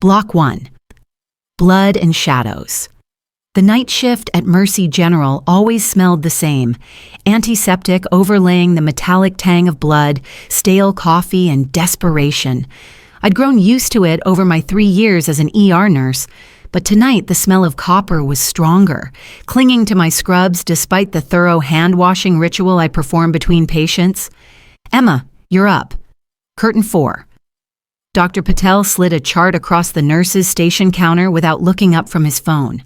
Block 1. Blood and shadows. The night shift at Mercy General always smelled the same, antiseptic overlaying the metallic tang of blood, stale coffee, and desperation. I'd grown used to it over my 3 years as an ER nurse, but tonight the smell of copper was stronger, clinging to my scrubs despite the thorough hand-washing ritual I perform between patients. "Emma, you're up." Curtain 4. Dr. Patel slid a chart across the nurse's station counter without looking up from his phone.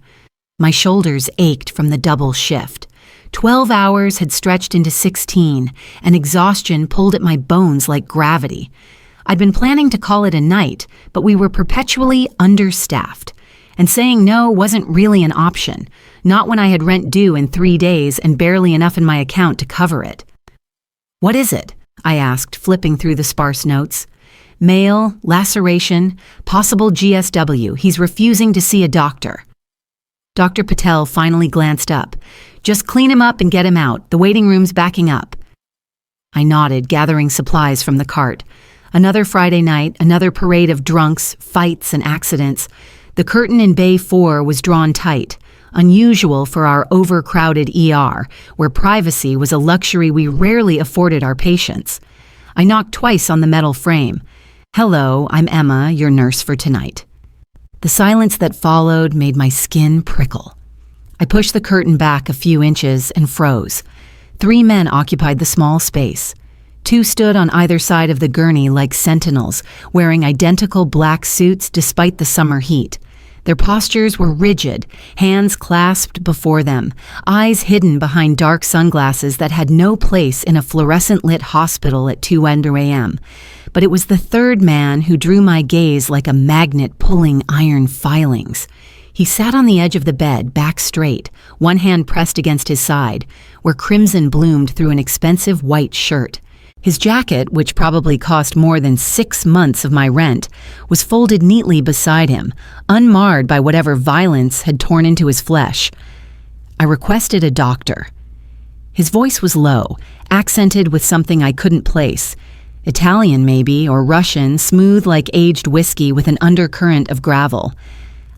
My shoulders ached from the double shift. 12 hours had stretched into 16, and exhaustion pulled at my bones like gravity. I'd been planning to call it a night, but we were perpetually understaffed. And saying no wasn't really an option, not when I had rent due in 3 days and barely enough in my account to cover it. "What is it?" I asked, flipping through the sparse notes. "Mail, laceration, possible GSW. He's refusing to see a doctor." Dr. Patel finally glanced up. "Just clean him up and get him out. The waiting room's backing up." I nodded, gathering supplies from the cart. Another Friday night, another parade of drunks, fights, and accidents. The curtain in Bay 4 was drawn tight, unusual for our overcrowded ER, where privacy was a luxury we rarely afforded our patients. I knocked twice on the metal frame. "Hello, I'm Emma, your nurse for tonight." The silence that followed made my skin prickle. I pushed the curtain back a few inches and froze. 3 men occupied the small space. 2 stood on either side of the gurney like sentinels, wearing identical black suits despite the summer heat. Their postures were rigid, hands clasped before them, eyes hidden behind dark sunglasses that had no place in a fluorescent-lit hospital at 2 a.m. But it was the 3rd man who drew my gaze like a magnet pulling iron filings. He sat on the edge of the bed, back straight, one hand pressed against his side, where crimson bloomed through an expensive white shirt. His jacket, which probably cost more than 6 months of my rent, was folded neatly beside him, unmarred by whatever violence had torn into his flesh. I requested a doctor. His voice was low, accented with something I couldn't place. Italian maybe, or Russian, smooth like aged whiskey with an undercurrent of gravel.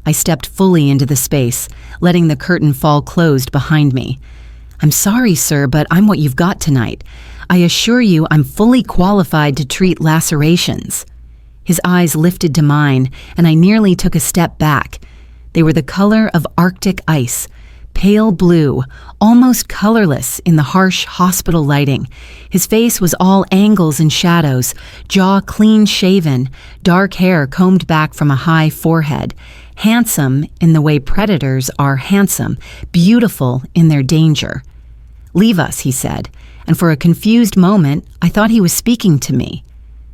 I stepped fully into the space, letting the curtain fall closed behind me. "I'm sorry, sir, but I'm what you've got tonight. I assure you I'm fully qualified to treat lacerations." His eyes lifted to mine, and I nearly took a step back. They were the color of Arctic ice, pale blue, almost colorless in the harsh hospital lighting. His face was all angles and shadows, jaw clean-shaven, dark hair combed back from a high forehead, handsome in the way predators are handsome, beautiful in their danger. "Leave us," he said, and for a confused moment, I thought he was speaking to me.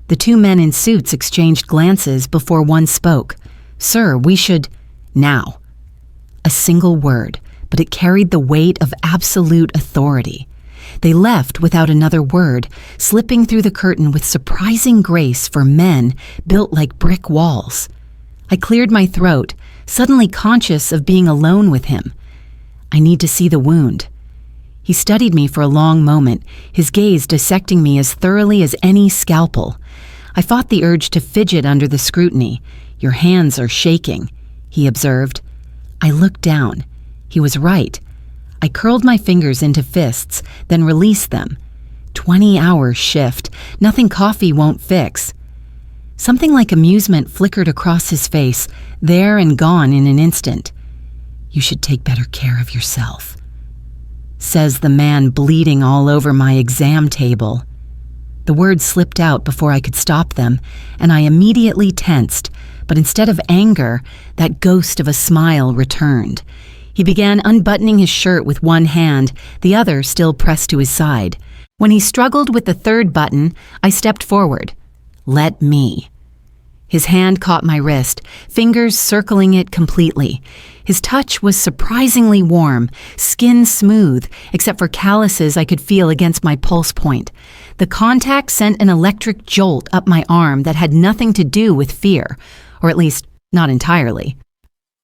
The 2 men in suits exchanged glances before one spoke. "Sir, we should—" "Now." A single word, but it carried the weight of absolute authority. They left without another word, slipping through the curtain with surprising grace for men built like brick walls. I cleared my throat, suddenly conscious of being alone with him. "I need to see the wound." He studied me for a long moment, his gaze dissecting me as thoroughly as any scalpel. I fought the urge to fidget under the scrutiny. "Your hands are shaking," he observed. I looked down. He was right. I curled my fingers into fists, then released them. 20-hour shift. Nothing coffee won't fix. Something like amusement flickered across his face, there and gone in an instant. "You should take better care of yourself," says the man bleeding all over my exam table. The words slipped out before I could stop them, and I immediately tensed, but instead of anger, that ghost of a smile returned. He began unbuttoning his shirt with one hand, the other still pressed to his side. When he struggled with the 3rd button, I stepped forward. "Let me." His hand caught my wrist, fingers circling it completely. His touch was surprisingly warm, skin smooth, except for calluses I could feel against my pulse point. The contact sent an electric jolt up my arm that had nothing to do with fear, or at least not entirely.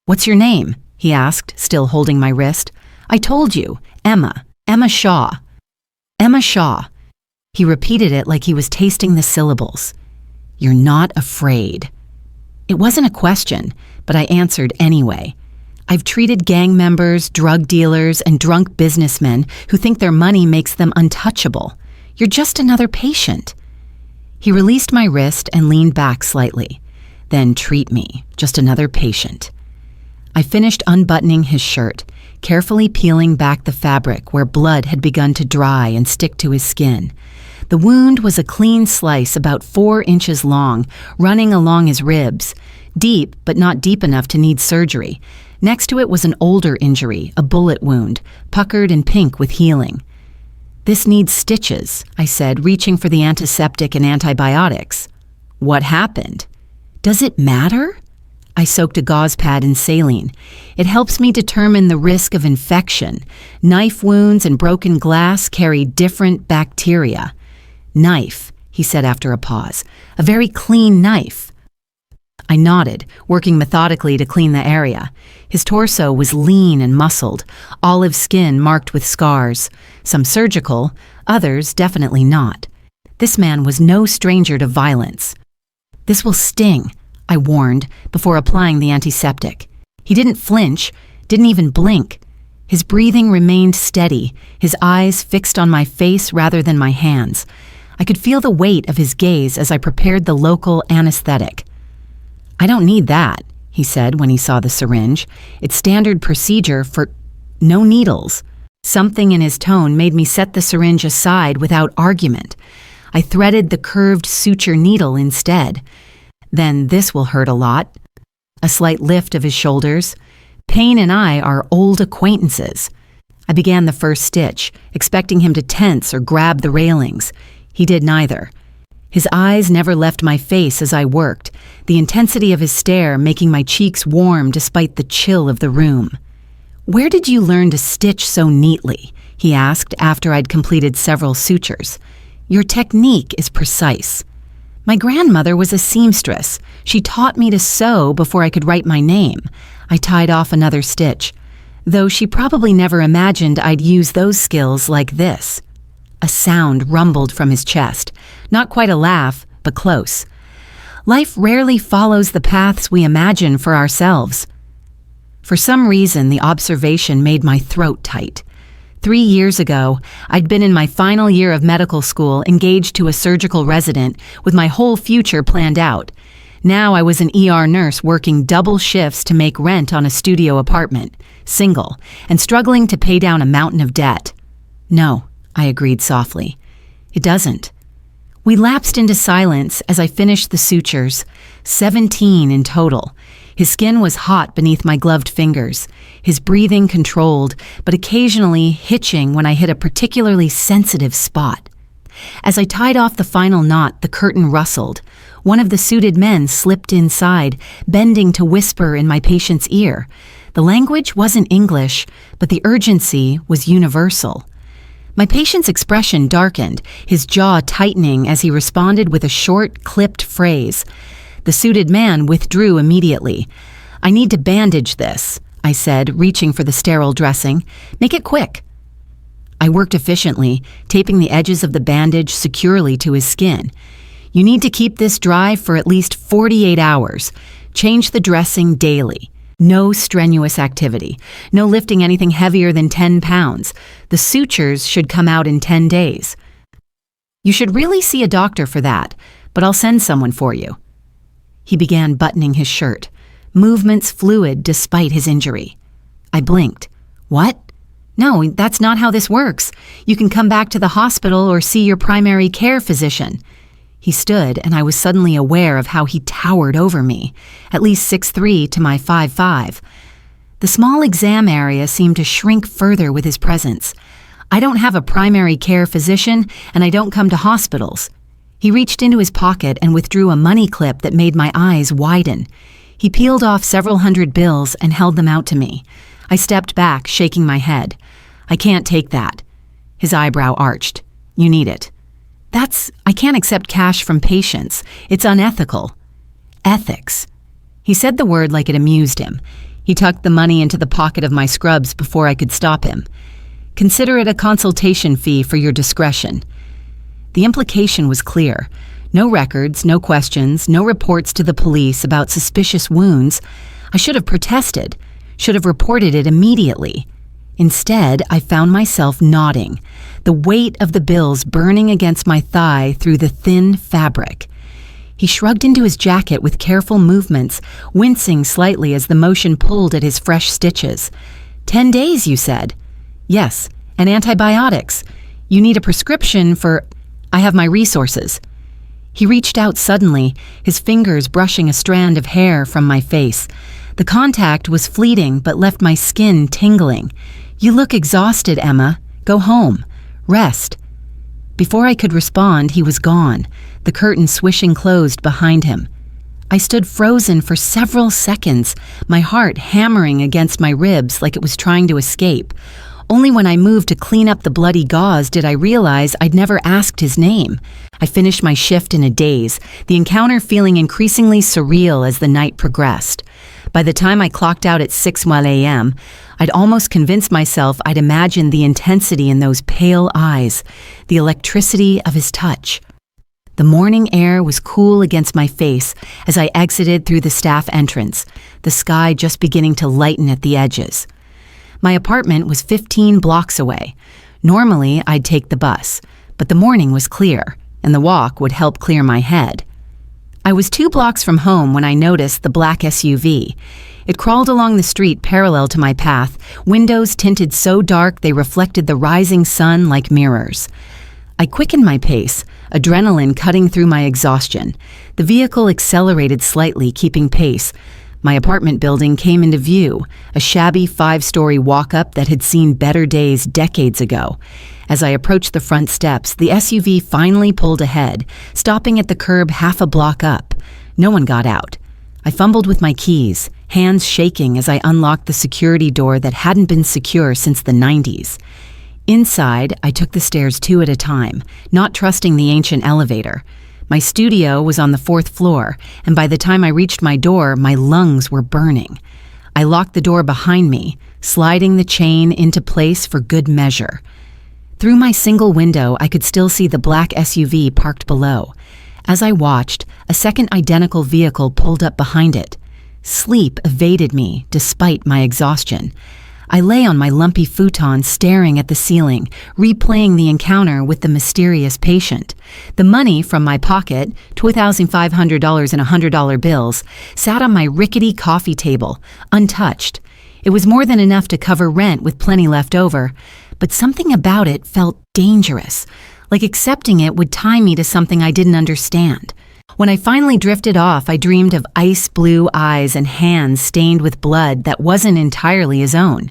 "What's your name?" he asked, still holding my wrist. "I told you, Emma Shaw." "Emma Shaw." He repeated it like he was tasting the syllables. "You're not afraid." It wasn't a question, but I answered anyway. I've treated gang members, drug dealers, and drunk businessmen who think their money makes them untouchable. You're just another patient. He released my wrist and leaned back slightly. Then treat me, just another patient. I finished unbuttoning his shirt, carefully peeling back the fabric where blood had begun to dry and stick to his skin. The wound was a clean slice about 4 inches long, running along his ribs, deep but not deep enough to need surgery. Next to it was an older injury, a bullet wound, puckered and pink with healing. This needs stitches, I said, reaching for the antiseptic and antibiotics. What happened? Does it matter? I soaked a gauze pad in saline. It helps me determine the risk of infection. Knife wounds and broken glass carry different bacteria. Knife, he said after a pause. A very clean knife. I nodded, working methodically to clean the area. His torso was lean and muscled, olive skin marked with scars, some surgical, others definitely not. This man was no stranger to violence. This will sting, I warned, before applying the antiseptic. He didn't flinch, didn't even blink. His breathing remained steady, his eyes fixed on my face rather than my hands. I could feel the weight of his gaze as I prepared the local anesthetic. I don't need that, he said when he saw the syringe. It's standard procedure for no needles. Something in his tone made me set the syringe aside without argument. I threaded the curved suture needle instead. Then this will hurt a lot. A slight lift of his shoulders. Pain and I are old acquaintances. I began the first stitch, expecting him to tense or grab the railings. He did neither. His eyes never left my face as I worked, the intensity of his stare making my cheeks warm despite the chill of the room. "Where did you learn to stitch so neatly?" he asked after I'd completed several sutures. "Your technique is precise." "My grandmother was a seamstress. She taught me to sew before I could write my name." I tied off another stitch, though she probably never imagined I'd use those skills like this. A sound rumbled from his chest. Not quite a laugh, but close. Life rarely follows the paths we imagine for ourselves. For some reason, the observation made my throat tight. 3 years ago, I'd been in my final year of medical school, engaged to a surgical resident, with my whole future planned out. Now I was an ER nurse working double shifts to make rent on a studio apartment, single, and struggling to pay down a mountain of debt. "No," I agreed softly. "It doesn't." We lapsed into silence as I finished the sutures, 17 in total. His skin was hot beneath my gloved fingers, his breathing controlled, but occasionally hitching when I hit a particularly sensitive spot. As I tied off the final knot, the curtain rustled. One of the suited men slipped inside, bending to whisper in my patient's ear. The language wasn't English, but the urgency was universal. My patient's expression darkened, his jaw tightening as he responded with a short, clipped phrase. The suited man withdrew immediately. "I need to bandage this," I said, reaching for the sterile dressing. "Make it quick." I worked efficiently, taping the edges of the bandage securely to his skin. "You need to keep this dry for at least 48 hours. Change the dressing daily. No strenuous activity. No lifting anything heavier than 10 pounds. The sutures should come out in 10 days. You should really see a doctor for that, but I'll send someone for you." He began buttoning his shirt, movements fluid despite his injury. I blinked. "What? No, that's not how this works. You can come back to the hospital or see your primary care physician." He stood, and I was suddenly aware of how he towered over me, at least 6'3" to my 5'5". The small exam area seemed to shrink further with his presence. "I don't have a primary care physician, and I don't come to hospitals." He reached into his pocket and withdrew a money clip that made my eyes widen. He peeled off several hundred bills and held them out to me. I stepped back, shaking my head. "I can't take that." His eyebrow arched. "You need it." I can't accept cash from patients. It's unethical." "Ethics." He said the word like it amused him. He tucked the money into the pocket of my scrubs before I could stop him. "Consider it a consultation fee for your discretion." The implication was clear. No records, no questions, no reports to the police about suspicious wounds. I should have protested, should have reported it immediately. Instead, I found myself nodding, the weight of the bills burning against my thigh through the thin fabric. He shrugged into his jacket with careful movements, wincing slightly as the motion pulled at his fresh stitches. 10 days, you said? Yes, and antibiotics. You need a prescription for... I have my resources. He reached out suddenly, his fingers brushing a strand of hair from my face. The contact was fleeting but left my skin tingling. You look exhausted, Emma. Go home. Rest. Before I could respond, he was gone, the curtain swishing closed behind him. I stood frozen for several seconds, my heart hammering against my ribs like it was trying to escape. Only when I moved to clean up the bloody gauze did I realize I'd never asked his name. I finished my shift in a daze, the encounter feeling increasingly surreal as the night progressed. By the time I clocked out at 6 a.m., I'd almost convinced myself I'd imagined the intensity in those pale eyes, the electricity of his touch. The morning air was cool against my face as I exited through the staff entrance, the sky just beginning to lighten at the edges. My apartment was 15 blocks away. Normally, I'd take the bus, but the morning was clear, and the walk would help clear my head. I was 2 blocks from home when I noticed the black SUV. It crawled along the street parallel to my path, windows tinted so dark they reflected the rising sun like mirrors. I quickened my pace, adrenaline cutting through my exhaustion. The vehicle accelerated slightly, keeping pace. My apartment building came into view, a shabby 5-story walk-up that had seen better days decades ago. As I approached the front steps, the SUV finally pulled ahead, stopping at the curb half a block up. No one got out. I fumbled with my keys, hands shaking as I unlocked the security door that hadn't been secure since the 90s. Inside, I took the stairs 2 at a time, not trusting the ancient elevator. My studio was on the 4th floor, and by the time I reached my door, my lungs were burning. I locked the door behind me, sliding the chain into place for good measure. Through my single window, I could still see the black SUV parked below. As I watched, a second identical vehicle pulled up behind it. Sleep evaded me, despite my exhaustion. I lay on my lumpy futon staring at the ceiling, replaying the encounter with the mysterious patient. The money from my pocket, $2,500 in $100 bills, sat on my rickety coffee table, untouched. It was more than enough to cover rent with plenty left over, but something about it felt dangerous, like accepting it would tie me to something I didn't understand. When I finally drifted off, I dreamed of ice blue eyes and hands stained with blood that wasn't entirely his own.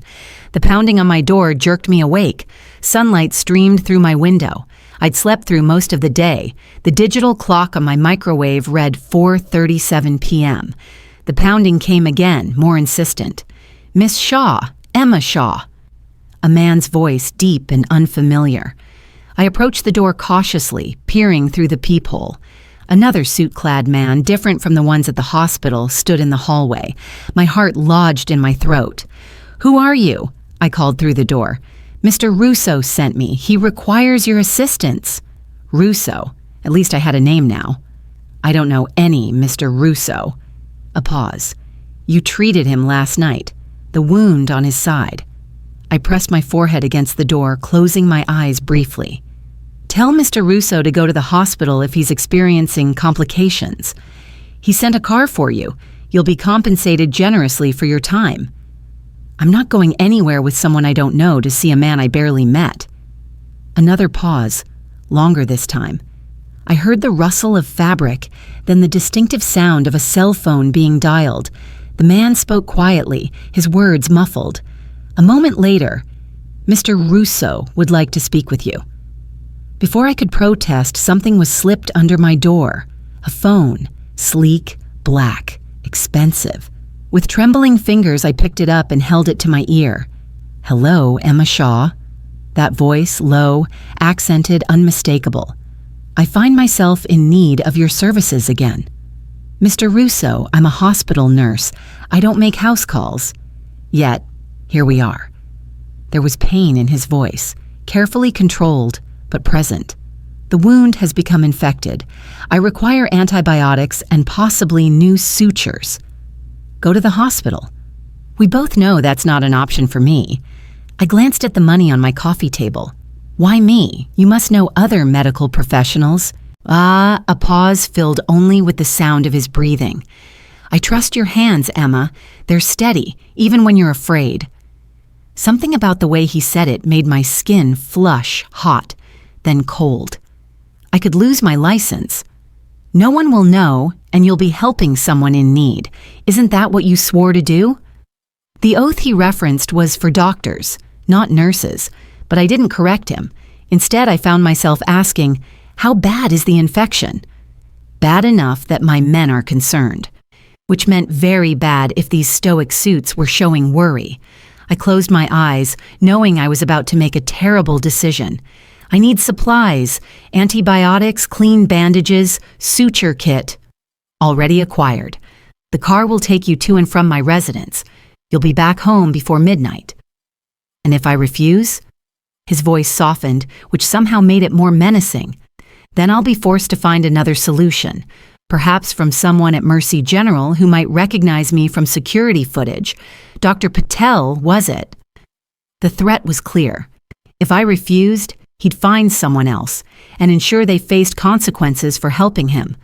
The pounding on my door jerked me awake. Sunlight streamed through my window. I'd slept through most of the day. The digital clock on my microwave read 4:37 p.m. The pounding came again, more insistent. Miss Shaw, Emma Shaw. A man's voice, deep and unfamiliar. I approached the door cautiously, peering through the peephole. Another suit-clad man, different from the ones at the hospital, stood in the hallway. My heart lodged in my throat. "Who are you?" I called through the door. "Mr. Russo sent me. He requires your assistance." Russo. At least I had a name now. "I don't know any Mr. Russo." A pause. "You treated him last night. The wound on his side." I pressed my forehead against the door, closing my eyes briefly. "Tell Mr. Russo to go to the hospital if he's experiencing complications. He sent a car for you. You'll be compensated generously for your time." "I'm not going anywhere with someone I don't know to see a man I barely met." Another pause, longer this time. I heard the rustle of fabric, then the distinctive sound of a cell phone being dialed. The man spoke quietly, his words muffled. A moment later, "Mr. Russo would like to speak with you." Before I could protest, something was slipped under my door. A phone, sleek, black, expensive. With trembling fingers, I picked it up and held it to my ear. "Hello, Emma Shaw." That voice, low, accented, unmistakable. "I find myself in need of your services again." "Mr. Russo, I'm a hospital nurse. I don't make house calls." Yet, here we are. There was pain in his voice, carefully controlled, but present. The wound has become infected. I require antibiotics and possibly new sutures. Go to the hospital. We both know that's not an option for me. I glanced at the money on my coffee table. Why me? You must know other medical professionals. Ah, a pause filled only with the sound of his breathing. I trust your hands, Emma. They're steady, even when you're afraid. Something about the way he said it made my skin flush hot, then cold. I could lose my license. No one will know, and you'll be helping someone in need. Isn't that what you swore to do? The oath he referenced was for doctors, not nurses, but I didn't correct him. Instead, I found myself asking, how bad is the infection? Bad enough that my men are concerned, which meant very bad if these stoic suits were showing worry. I closed my eyes, knowing I was about to make a terrible decision. I need supplies, antibiotics, clean bandages, suture kit. Already acquired. The car will take you to and from my residence. You'll be back home before midnight. And if I refuse? His voice softened, which somehow made it more menacing. Then I'll be forced to find another solution, perhaps from someone at Mercy General who might recognize me from security footage. Dr. Patel, was it? The threat was clear. If I refused, he'd find someone else and ensure they faced consequences for helping him.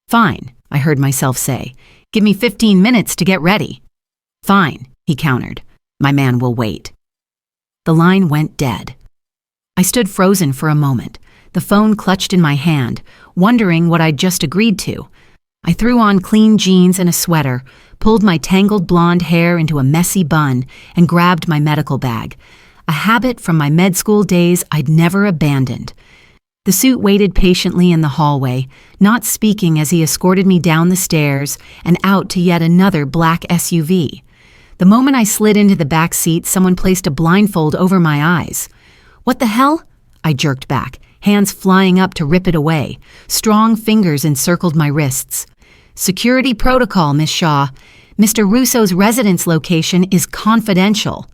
Fine, I heard myself say. Give me 15 minutes to get ready. Fine, he countered. My man will wait. The line went dead. I stood frozen for a moment, the phone clutched in my hand, wondering what I'd just agreed to. I threw on clean jeans and a sweater, pulled my tangled blonde hair into a messy bun, and grabbed my medical bag, a habit from my med school days I'd never abandoned. The suit waited patiently in the hallway, not speaking as he escorted me down the stairs and out to yet another black SUV. The moment I slid into the back seat, someone placed a blindfold over my eyes. What the hell? I jerked back, hands flying up to rip it away. Strong fingers encircled my wrists. Security protocol, Miss Shaw. Mr. Russo's residence location is confidential.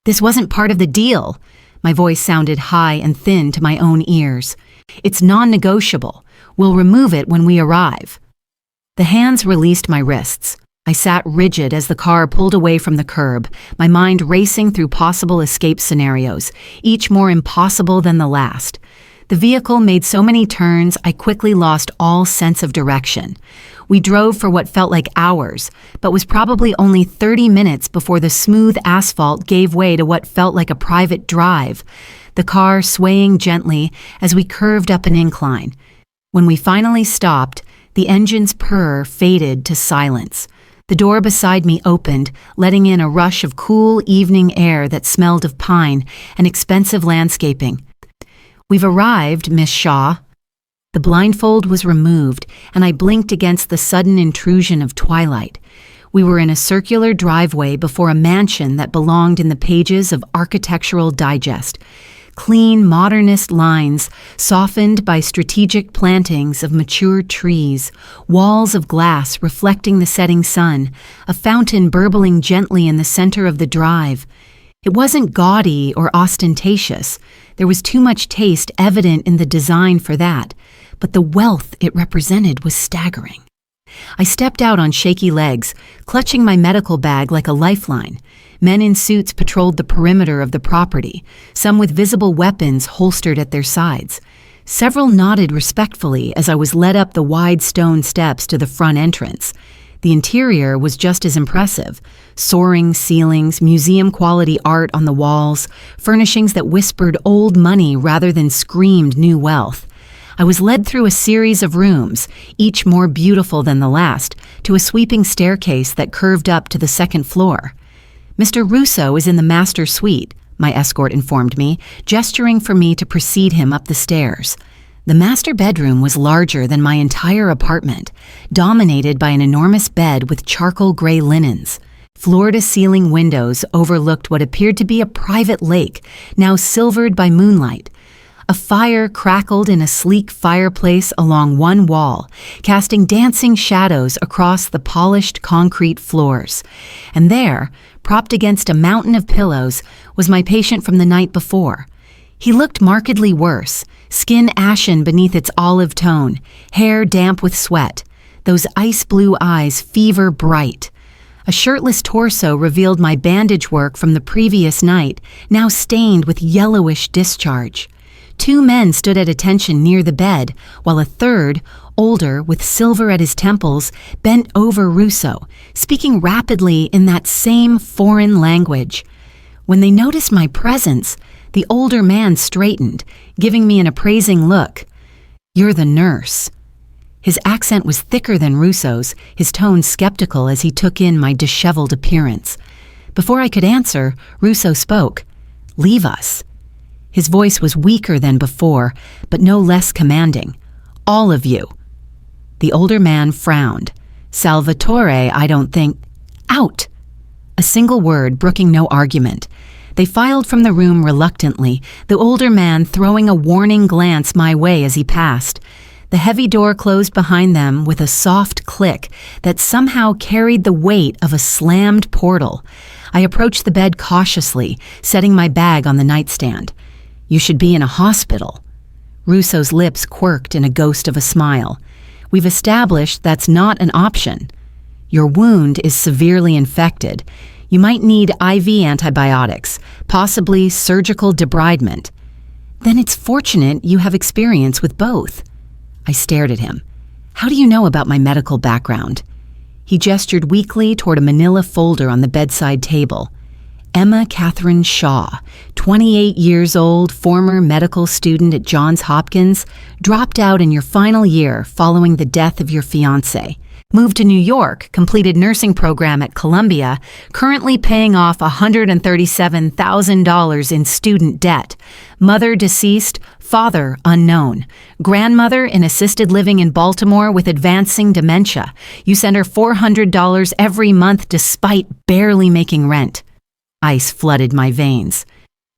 This wasn't part of the deal. My voice sounded high and thin to my own ears. It's non-negotiable. We'll remove it when we arrive. The hands released my wrists. I sat rigid as the car pulled away from the curb, my mind racing through possible escape scenarios, each more impossible than the last. The vehicle made so many turns, I quickly lost all sense of direction. We drove for what felt like hours, but was probably only 30 minutes before the smooth asphalt gave way to what felt like a private drive, the car swaying gently as we curved up an incline. When we finally stopped, the engine's purr faded to silence. The door beside me opened, letting in a rush of cool evening air that smelled of pine and expensive landscaping. We've arrived, Miss Shaw. The blindfold was removed, and I blinked against the sudden intrusion of twilight. We were in a circular driveway before a mansion that belonged in the pages of Architectural Digest. Clean, modernist lines, softened by strategic plantings of mature trees, walls of glass reflecting the setting sun, a fountain burbling gently in the center of the drive. It wasn't gaudy or ostentatious. There was too much taste evident in the design for that, but the wealth it represented was staggering. I stepped out on shaky legs, clutching my medical bag like a lifeline. Men in suits patrolled the perimeter of the property, some with visible weapons holstered at their sides. Several nodded respectfully as I was led up the wide stone steps to the front entrance. The interior was just as impressive. Soaring ceilings, museum-quality art on the walls, furnishings that whispered old money rather than screamed new wealth. I was led through a series of rooms, each more beautiful than the last, to a sweeping staircase that curved up to the second floor. Mr. Russo is in the master suite, my escort informed me, gesturing for me to precede him up the stairs. The master bedroom was larger than my entire apartment, dominated by an enormous bed with charcoal gray linens. Floor-to-ceiling windows overlooked what appeared to be a private lake, now silvered by moonlight. A fire crackled in a sleek fireplace along one wall, casting dancing shadows across the polished concrete floors. And there, propped against a mountain of pillows, was my patient from the night before. He looked markedly worse, skin ashen beneath its olive tone, hair damp with sweat, those ice-blue eyes fever bright. A shirtless torso revealed my bandage work from the previous night, now stained with yellowish discharge. 2 men stood at attention near the bed, while a third, older, with silver at his temples, bent over Russo, speaking rapidly in that same foreign language. When they noticed my presence, the older man straightened, giving me an appraising look. "You're the nurse." His accent was thicker than Russo's, his tone skeptical as he took in my disheveled appearance. Before I could answer, Russo spoke. "Leave us." His voice was weaker than before, but no less commanding. "All of you." The older man frowned. "Salvatore, I don't think—" "Out!" A single word, brooking no argument. They filed from the room reluctantly, the older man throwing a warning glance my way as he passed. The heavy door closed behind them with a soft click that somehow carried the weight of a slammed portal. I approached the bed cautiously, setting my bag on the nightstand. "You should be in a hospital." Russo's lips quirked in a ghost of a smile. "We've established that's not an option. Your wound is severely infected. You might need IV antibiotics, possibly surgical debridement. Then it's fortunate you have experience with both." I stared at him. "How do you know about my medical background?" He gestured weakly toward a manila folder on the bedside table. "Emma Catherine Shaw, 28 years old, former medical student at Johns Hopkins, dropped out in your final year following the death of your fiancé. Moved to New York, completed nursing program at Columbia, currently paying off $137,000 in student debt. Mother deceased, father unknown. Grandmother in assisted living in Baltimore with advancing dementia. You send her $400 every month despite barely making rent." Ice flooded my veins.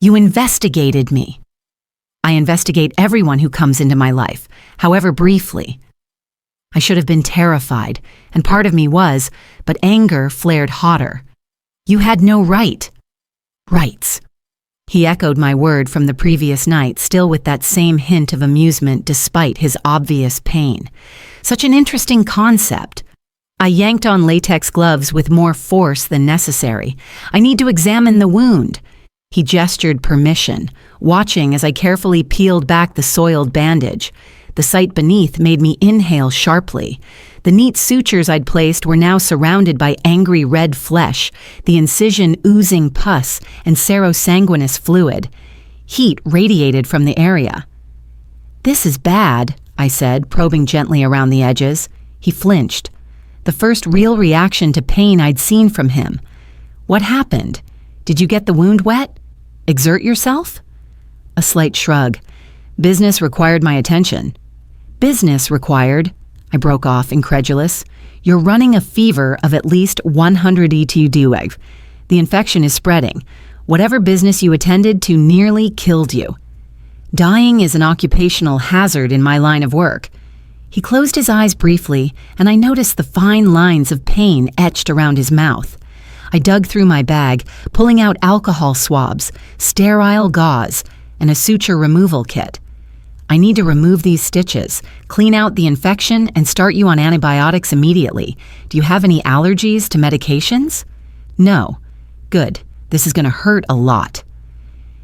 "You investigated me." "I investigate everyone who comes into my life, however briefly." I should have been terrified, and part of me was, but anger flared hotter. "You had no right." "Rights." He echoed my word from the previous night, still with that same hint of amusement despite his obvious pain. Such an interesting concept. I yanked on latex gloves with more force than necessary. "I need to examine the wound." He gestured permission, watching as I carefully peeled back the soiled bandage. The sight beneath made me inhale sharply. The neat sutures I'd placed were now surrounded by angry red flesh, the incision oozing pus and serosanguinous fluid. Heat radiated from the area. "This is bad," I said, probing gently around the edges. He flinched. The first real reaction to pain I'd seen from him. "What happened? Did you get the wound wet? Exert yourself?" A slight shrug. "Business required my attention." "Business required?" I broke off, incredulous. "You're running a fever of at least 100 ETU. The infection is spreading. Whatever business you attended to nearly killed you. Dying is an occupational hazard in my line of work." He closed his eyes briefly, and I noticed the fine lines of pain etched around his mouth. I dug through my bag, pulling out alcohol swabs, sterile gauze, and a suture removal kit. "I need to remove these stitches, clean out the infection, and start you on antibiotics immediately. Do you have any allergies to medications?" "No." "Good. This is going to hurt a lot."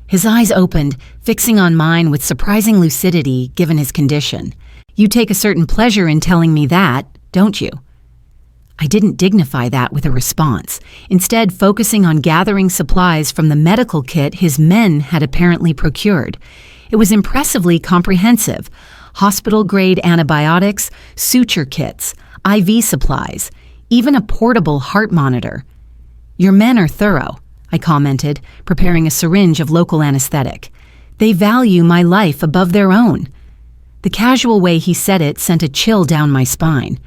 His eyes opened, fixing on mine with surprising lucidity given his condition. "You take a certain pleasure in telling me that, don't you?" I didn't dignify that with a response, instead focusing on gathering supplies from the medical kit his men had apparently procured. It was impressively comprehensive. Hospital-grade antibiotics, suture kits, IV supplies, even a portable heart monitor. "Your men are thorough," I commented, preparing a syringe of local anesthetic. "They value my life above their own." The casual way he said it sent a chill down my spine.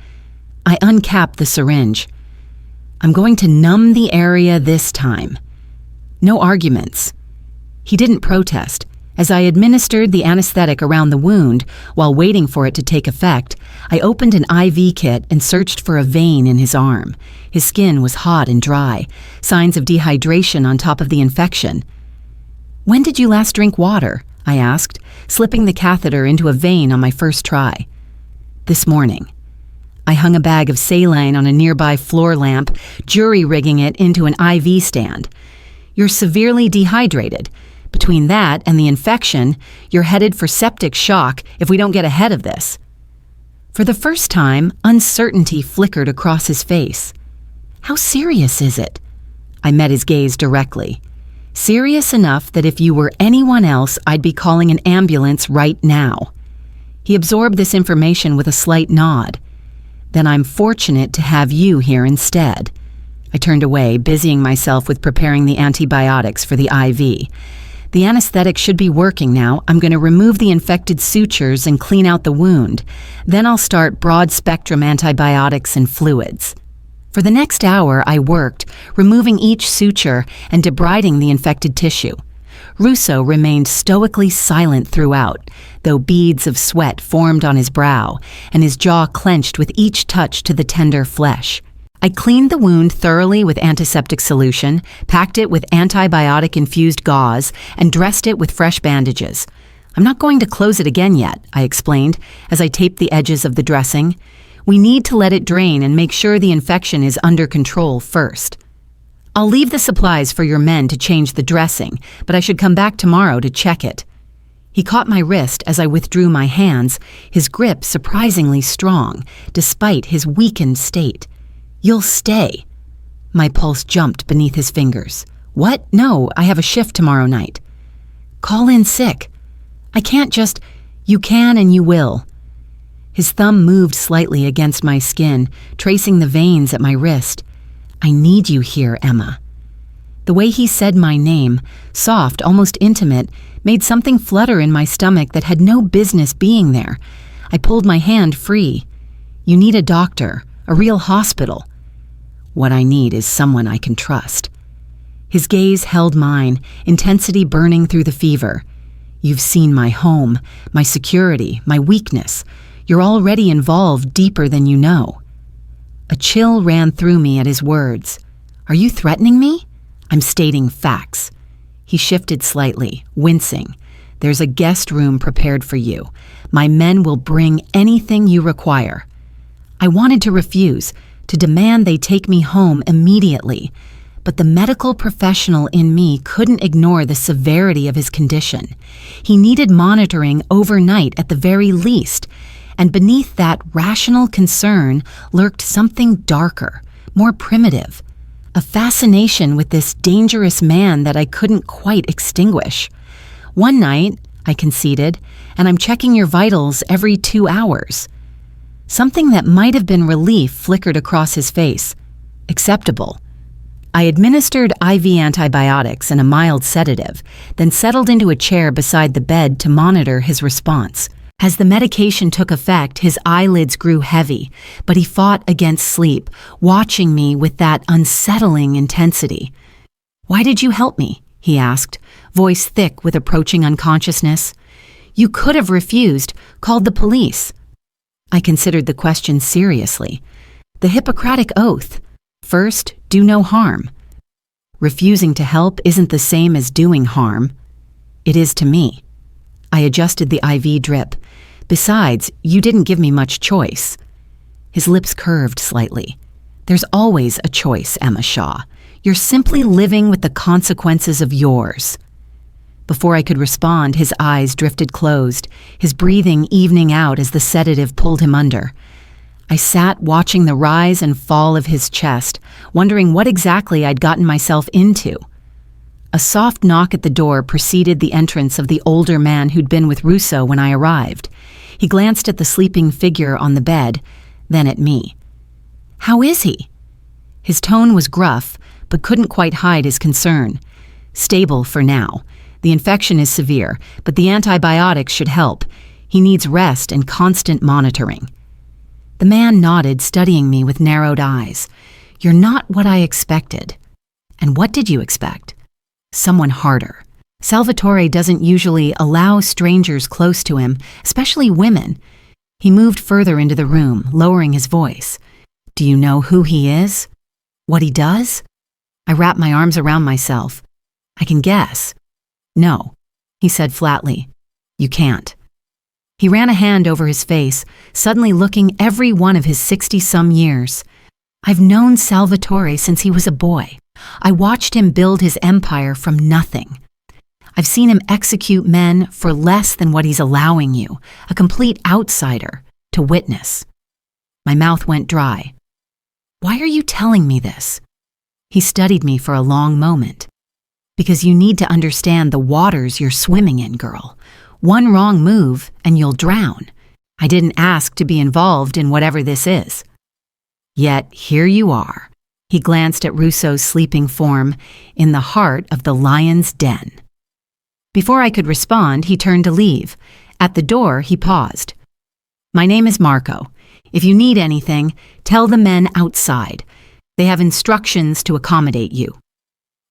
I uncapped the syringe. "I'm going to numb the area this time." No arguments. He didn't protest. As I administered the anesthetic around the wound, while waiting for it to take effect, I opened an IV kit and searched for a vein in his arm. His skin was hot and dry, signs of dehydration on top of the infection. "When did you last drink water?" I asked, slipping the catheter into a vein on my first try. This morning. I hung a bag of saline on a nearby floor lamp, jury-rigging it into an IV stand. You're severely dehydrated. Between that and the infection, you're headed for septic shock if we don't get ahead of this. For the first time, uncertainty flickered across his face. How serious is it? I met his gaze directly. Serious enough that if you were anyone else, I'd be calling an ambulance right now. He absorbed this information with a slight nod. Then I'm fortunate to have you here instead. I turned away, busying myself with preparing the antibiotics for the IV. The anesthetic should be working now. I'm going to remove the infected sutures and clean out the wound. Then I'll start broad-spectrum antibiotics and fluids. For the next hour, I worked, removing each suture and debriding the infected tissue. Russo remained stoically silent throughout, though beads of sweat formed on his brow, and his jaw clenched with each touch to the tender flesh. I cleaned the wound thoroughly with antiseptic solution, packed it with antibiotic-infused gauze, and dressed it with fresh bandages. I'm not going to close it again yet, I explained, as I taped the edges of the dressing. We need to let it drain and make sure the infection is under control first. I'll leave the supplies for your men to change the dressing, but I should come back tomorrow to check it. He caught my wrist as I withdrew my hands, his grip surprisingly strong, despite his weakened state. You'll stay. My pulse jumped beneath his fingers. What? No, I have a shift tomorrow night. Call in sick. I can't just... You can and you will. His thumb moved slightly against my skin, tracing the veins at my wrist. I need you here, Emma. The way he said my name, soft, almost intimate, made something flutter in my stomach that had no business being there. I pulled my hand free. You need a doctor, a real hospital. What I need is someone I can trust. His gaze held mine, intensity burning through the fever. You've seen my home, my security, my weakness. You're already involved deeper than you know. A chill ran through me at his words. Are you threatening me? I'm stating facts. He shifted slightly, wincing. There's a guest room prepared for you. My men will bring anything you require. I wanted to refuse, to demand they take me home immediately, but the medical professional in me couldn't ignore the severity of his condition. He needed monitoring overnight at the very least, and beneath that rational concern lurked something darker, more primitive, a fascination with this dangerous man that I couldn't quite extinguish. One night, I conceded, and I'm checking your vitals every 2 hours. Something that might have been relief flickered across his face. Acceptable. I administered IV antibiotics and a mild sedative, then settled into a chair beside the bed to monitor his response. As the medication took effect, his eyelids grew heavy, but he fought against sleep, watching me with that unsettling intensity. Why did you help me? He asked, voice thick with approaching unconsciousness. You could have refused, called the police. I considered the question seriously. The Hippocratic Oath. First, do no harm. Refusing to help isn't the same as doing harm. It is to me. I adjusted the IV drip. Besides, you didn't give me much choice. His lips curved slightly. There's always a choice, Emma Shaw. You're simply living with the consequences of yours. Before I could respond, his eyes drifted closed, his breathing evening out as the sedative pulled him under. I sat watching the rise and fall of his chest, wondering what exactly I'd gotten myself into. A soft knock at the door preceded the entrance of the older man who'd been with Russo when I arrived. He glanced at the sleeping figure on the bed, then at me. How is he? His tone was gruff, but couldn't quite hide his concern. Stable for now. The infection is severe, but the antibiotics should help. He needs rest and constant monitoring. The man nodded, studying me with narrowed eyes. You're not what I expected. And what did you expect? Someone harder. Salvatore doesn't usually allow strangers close to him, especially women. He moved further into the room, lowering his voice. Do you know who he is? What he does? I wrapped my arms around myself. I can guess. No, he said flatly. You can't." He ran a hand over his face, suddenly looking every one of his 60-some years. "I've known Salvatore since he was a boy. I watched him build his empire from nothing. I've seen him execute men for less than what he's allowing you, a complete outsider, to witness." My mouth went dry. "Why are you telling me this?" He studied me for a long moment. "Because you need to understand the waters you're swimming in, girl. One wrong move and you'll drown. I didn't ask to be involved in whatever this is." Yet here you are. He glanced at Russo's sleeping form in the heart of the lion's den. Before I could respond, he turned to leave. At the door, he paused. "My name is Marco. If you need anything, tell the men outside. They have instructions to accommodate you."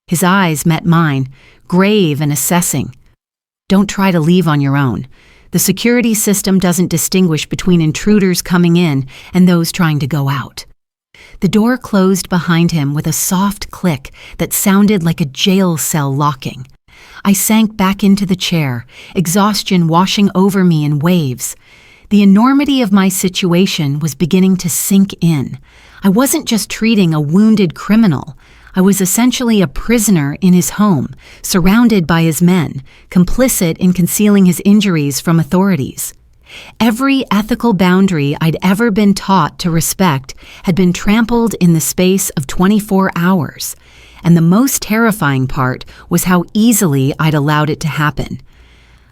His eyes met mine, grave and assessing. "Don't try to leave on your own. The security system doesn't distinguish between intruders coming in and those trying to go out." The door closed behind him with a soft click that sounded like a jail cell locking. I sank back into the chair, exhaustion washing over me in waves. The enormity of my situation was beginning to sink in. I wasn't just treating a wounded criminal. I was essentially a prisoner in his home, surrounded by his men, complicit in concealing his injuries from authorities. Every ethical boundary I'd ever been taught to respect had been trampled in the space of 24 hours, and the most terrifying part was how easily I'd allowed it to happen.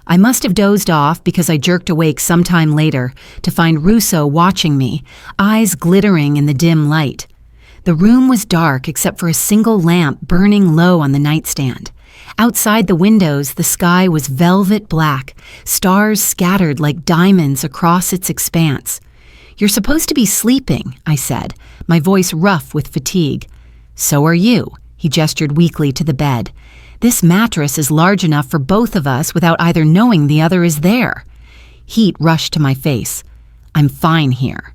I must have dozed off because I jerked awake sometime later to find Russo watching me, eyes glittering in the dim light. The room was dark except for a single lamp burning low on the nightstand. Outside the windows, the sky was velvet black, stars scattered like diamonds across its expanse. "You're supposed to be sleeping," I said, my voice rough with fatigue. "So are you," he gestured weakly to the bed. "This mattress is large enough for both of us without either knowing the other is there." Heat rushed to my face. "I'm fine here."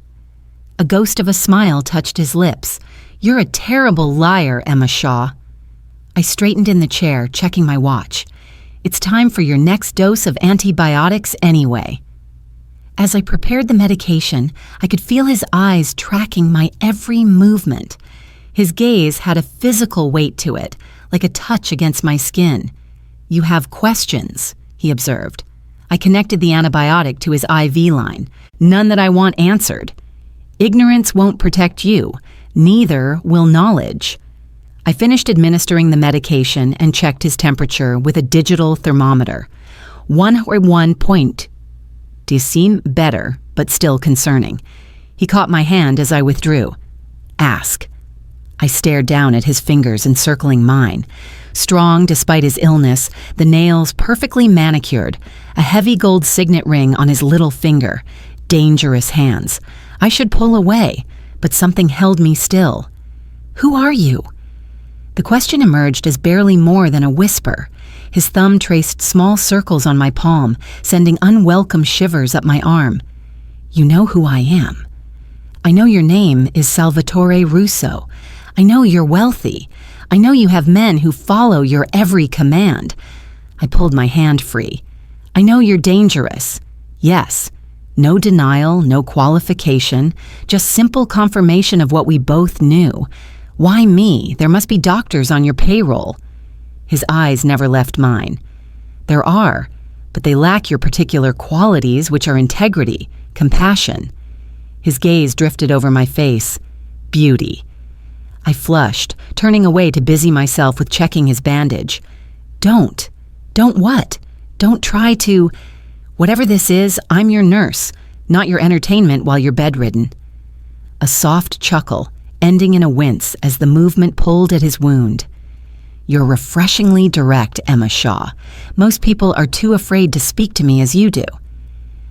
A ghost of a smile touched his lips. "You're a terrible liar, Emma Shaw." I straightened in the chair, checking my watch. "It's time for your next dose of antibiotics anyway." As I prepared the medication, I could feel his eyes tracking my every movement. His gaze had a physical weight to it, like a touch against my skin. "You have questions," he observed. I connected the antibiotic to his IV line. "None that I want answered. Ignorance won't protect you. Neither will knowledge." I finished administering the medication and checked his temperature with a digital thermometer. 101 point. "Do you seem better, but still concerning?" He caught my hand as I withdrew. "Ask." I stared down at his fingers encircling mine. Strong despite his illness, the nails perfectly manicured, a heavy gold signet ring on his little finger. Dangerous hands. I should pull away, but something held me still. "Who are you?" The question emerged as barely more than a whisper. His thumb traced small circles on my palm, sending unwelcome shivers up my arm. "You know who I am. I know your name is Salvatore Russo. I know you're wealthy. I know you have men who follow your every command." I pulled my hand free. "I know you're dangerous. Yes. No denial, no qualification, just simple confirmation of what we both knew. Why me? There must be doctors on your payroll." His eyes never left mine. "There are, but they lack your particular qualities, which are integrity, compassion." His gaze drifted over my face. "Beauty." I flushed, turning away to busy myself with checking his bandage. Don't what? Don't try to... Whatever this is, I'm your nurse, not your entertainment while you're bedridden." A soft chuckle, ending in a wince as the movement pulled at his wound. "You're refreshingly direct, Emma Shaw. Most people are too afraid to speak to me as you do.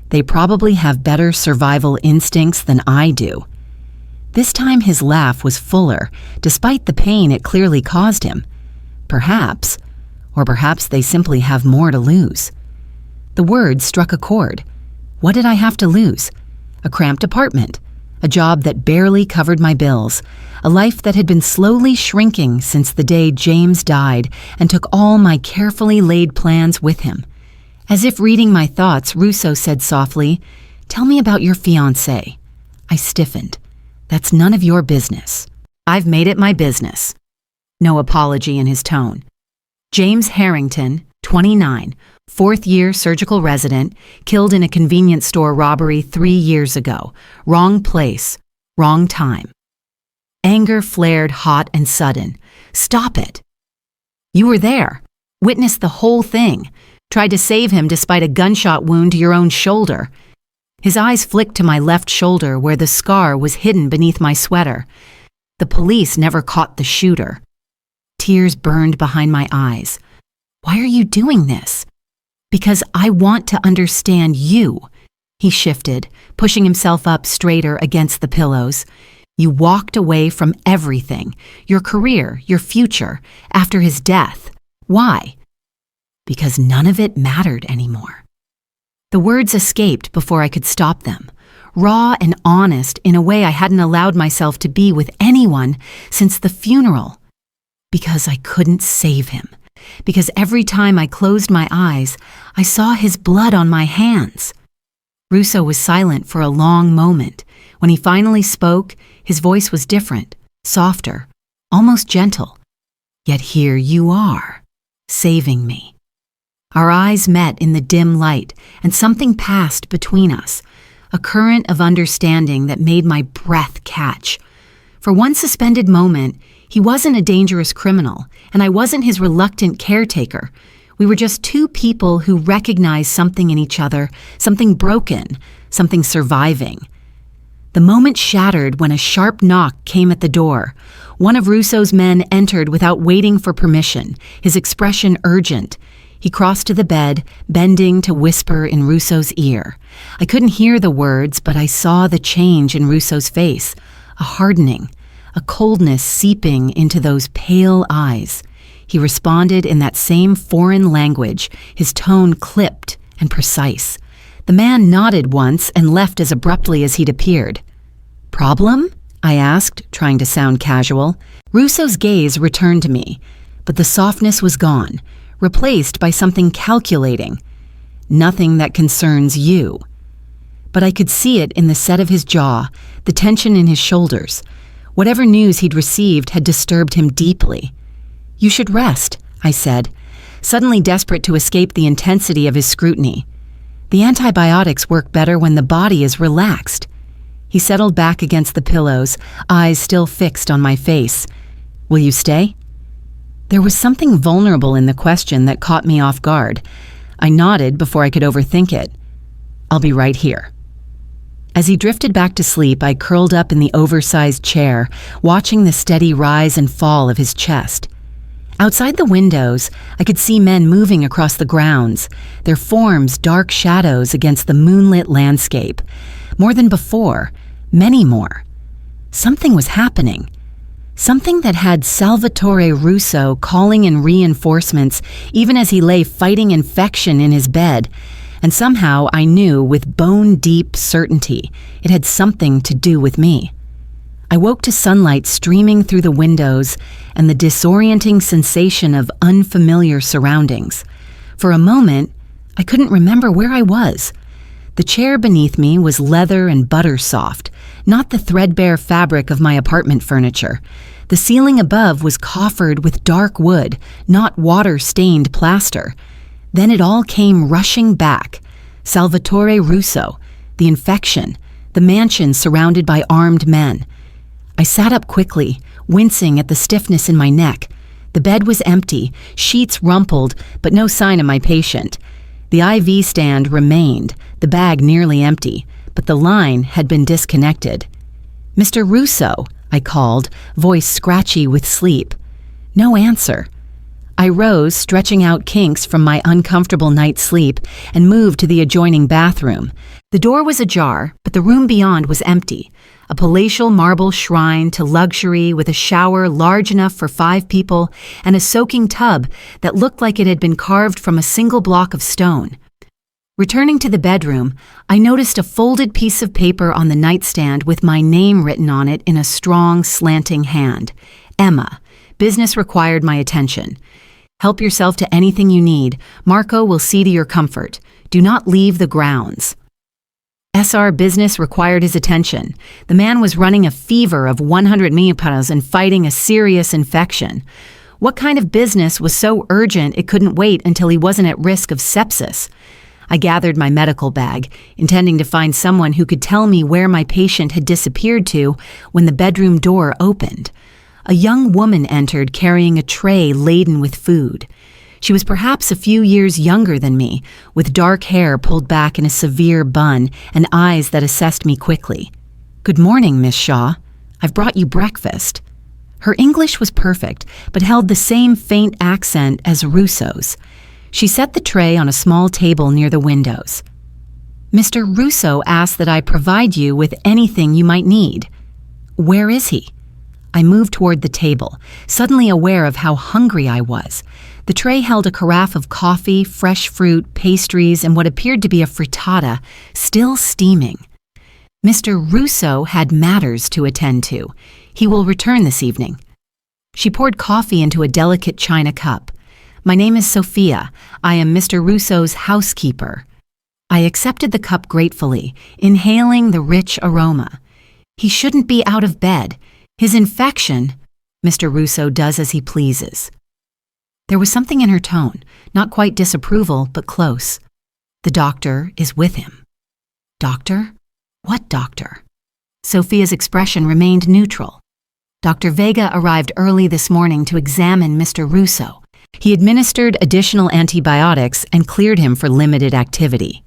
They probably have better survival instincts than I do." This time his laugh was fuller, despite the pain it clearly caused him. Perhaps, or perhaps they simply have more to lose. The words struck a chord. What did I have to lose? A cramped apartment, a job that barely covered my bills, a life that had been slowly shrinking since the day James died and took all my carefully laid plans with him. As if reading my thoughts, Russo said softly, "Tell me about your fiancé." I stiffened. "That's none of your business." "I've made it my business." No apology in his tone. James Harrington, 29, fourth-year surgical resident, killed in a convenience store robbery 3 years ago. Wrong place, wrong time. Anger flared hot and sudden. "Stop it." "You were there. Witnessed the whole thing. Tried to save him despite a gunshot wound to your own shoulder." His eyes flicked to my left shoulder where the scar was hidden beneath my sweater. "The police never caught the shooter." Tears burned behind my eyes. "Why are you doing this?" "Because I want to understand you." He shifted, pushing himself up straighter against the pillows. "You walked away from everything, your career, your future, after his death. Why?" "Because none of it mattered anymore." The words escaped before I could stop them, raw and honest in a way I hadn't allowed myself to be with anyone since the funeral. Because I couldn't save him. Because every time I closed my eyes, I saw his blood on my hands. Russo was silent for a long moment. When he finally spoke, his voice was different, softer, almost gentle. "Yet here you are, saving me." Our eyes met in the dim light, and something passed between us, a current of understanding that made my breath catch. For one suspended moment, he wasn't a dangerous criminal, and I wasn't his reluctant caretaker. We were just two people who recognized something in each other, something broken, something surviving. The moment shattered when a sharp knock came at the door. One of Russo's men entered without waiting for permission, his expression urgent. He crossed to the bed, bending to whisper in Russo's ear. I couldn't hear the words, but I saw the change in Russo's face, a hardening, a coldness seeping into those pale eyes. He responded in that same foreign language, his tone clipped and precise. The man nodded once and left as abruptly as he'd appeared. "Problem?" I asked, trying to sound casual. Russo's gaze returned to me, but the softness was gone, replaced by something calculating. "Nothing that concerns you." But I could see it in the set of his jaw, the tension in his shoulders. Whatever news he'd received had disturbed him deeply. "You should rest," I said, suddenly desperate to escape the intensity of his scrutiny. "The antibiotics work better when the body is relaxed." He settled back against the pillows, eyes still fixed on my face. "Will you stay?" There was something vulnerable in the question that caught me off guard. I nodded before I could overthink it. "I'll be right here." As he drifted back to sleep, I curled up in the oversized chair, watching the steady rise and fall of his chest. Outside the windows, I could see men moving across the grounds, their forms dark shadows against the moonlit landscape. More than before, many more. Something was happening. Something that had Salvatore Russo calling in reinforcements even as he lay fighting infection in his bed. And somehow I knew with bone-deep certainty it had something to do with me. I woke to sunlight streaming through the windows and the disorienting sensation of unfamiliar surroundings. For a moment, I couldn't remember where I was. The chair beneath me was leather and butter soft, not the threadbare fabric of my apartment furniture. The ceiling above was coffered with dark wood, not water-stained plaster. Then it all came rushing back. Salvatore Russo, the infection, the mansion surrounded by armed men. I sat up quickly, wincing at the stiffness in my neck. The bed was empty, sheets rumpled, but no sign of my patient. The IV stand remained, the bag nearly empty, but the line had been disconnected. "Mr. Russo," I called, voice scratchy with sleep. No answer. I rose, stretching out kinks from my uncomfortable night's sleep, and moved to the adjoining bathroom. The door was ajar, but the room beyond was empty. A palatial marble shrine to luxury with a shower large enough for 5 people and a soaking tub that looked like it had been carved from a single block of stone. Returning to the bedroom, I noticed a folded piece of paper on the nightstand with my name written on it in a strong, slanting hand. Emma. Business required my attention. Help yourself to anything you need. Marco will see to your comfort. Do not leave the grounds. SR business required his attention. The man was running a fever of 100 milliparas and fighting a serious infection. What kind of business was so urgent it couldn't wait until he wasn't at risk of sepsis? I gathered my medical bag, intending to find someone who could tell me where my patient had disappeared to when the bedroom door opened. A young woman entered carrying a tray laden with food. She was perhaps a few years younger than me, with dark hair pulled back in a severe bun and eyes that assessed me quickly. "Good morning, Miss Shaw. I've brought you breakfast." Her English was perfect, but held the same faint accent as Russo's. She set the tray on a small table near the windows. "Mr. Russo asked that I provide you with anything you might need. Where is he?" I moved toward the table, suddenly aware of how hungry I was. The tray held a carafe of coffee, fresh fruit, pastries, and what appeared to be a frittata, still steaming. "Mr. Russo had matters to attend to. He will return this evening." She poured coffee into a delicate china cup. "My name is Sophia. I am Mr. Russo's housekeeper." I accepted the cup gratefully, inhaling the rich aroma. "He shouldn't be out of bed. His infection..." "Mr. Russo does as he pleases." There was something in her tone, not quite disapproval, but close. "The doctor is with him." "Doctor? What doctor?" Sophia's expression remained neutral. "Dr. Vega arrived early this morning to examine Mr. Russo. He administered additional antibiotics and cleared him for limited activity."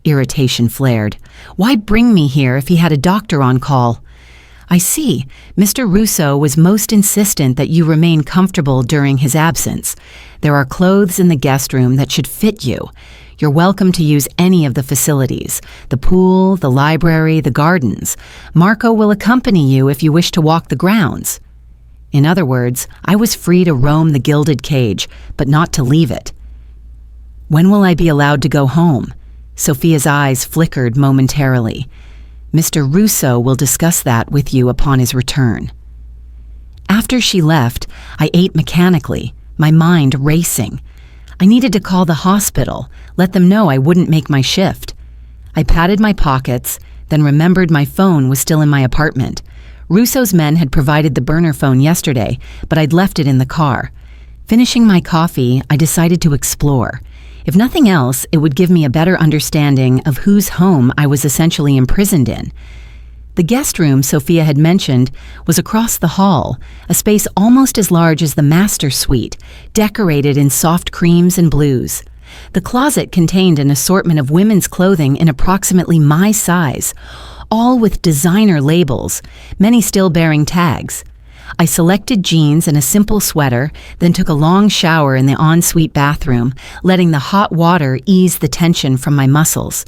Irritation flared. "Why bring me here if he had a doctor on call?" "I see. Mr. Russo was most insistent that you remain comfortable during his absence. There are clothes in the guest room that should fit you. You're welcome to use any of the facilities, the pool, the library, the gardens. Marco will accompany you if you wish to walk the grounds." In other words, I was free to roam the gilded cage, but not to leave it. "When will I be allowed to go home?" Sophia's eyes flickered momentarily. "Mr. Russo will discuss that with you upon his return." After she left, I ate mechanically, my mind racing. I needed to call the hospital, let them know I wouldn't make my shift. I patted my pockets, then remembered my phone was still in my apartment. Russo's men had provided the burner phone yesterday, but I'd left it in the car. Finishing my coffee, I decided to explore. If nothing else, it would give me a better understanding of whose home I was essentially imprisoned in. The guest room Sophia had mentioned was across the hall, a space almost as large as the master suite, decorated in soft creams and blues. The closet contained an assortment of women's clothing in approximately my size, all with designer labels, many still bearing tags. I selected jeans and a simple sweater, then took a long shower in the ensuite bathroom, letting the hot water ease the tension from my muscles.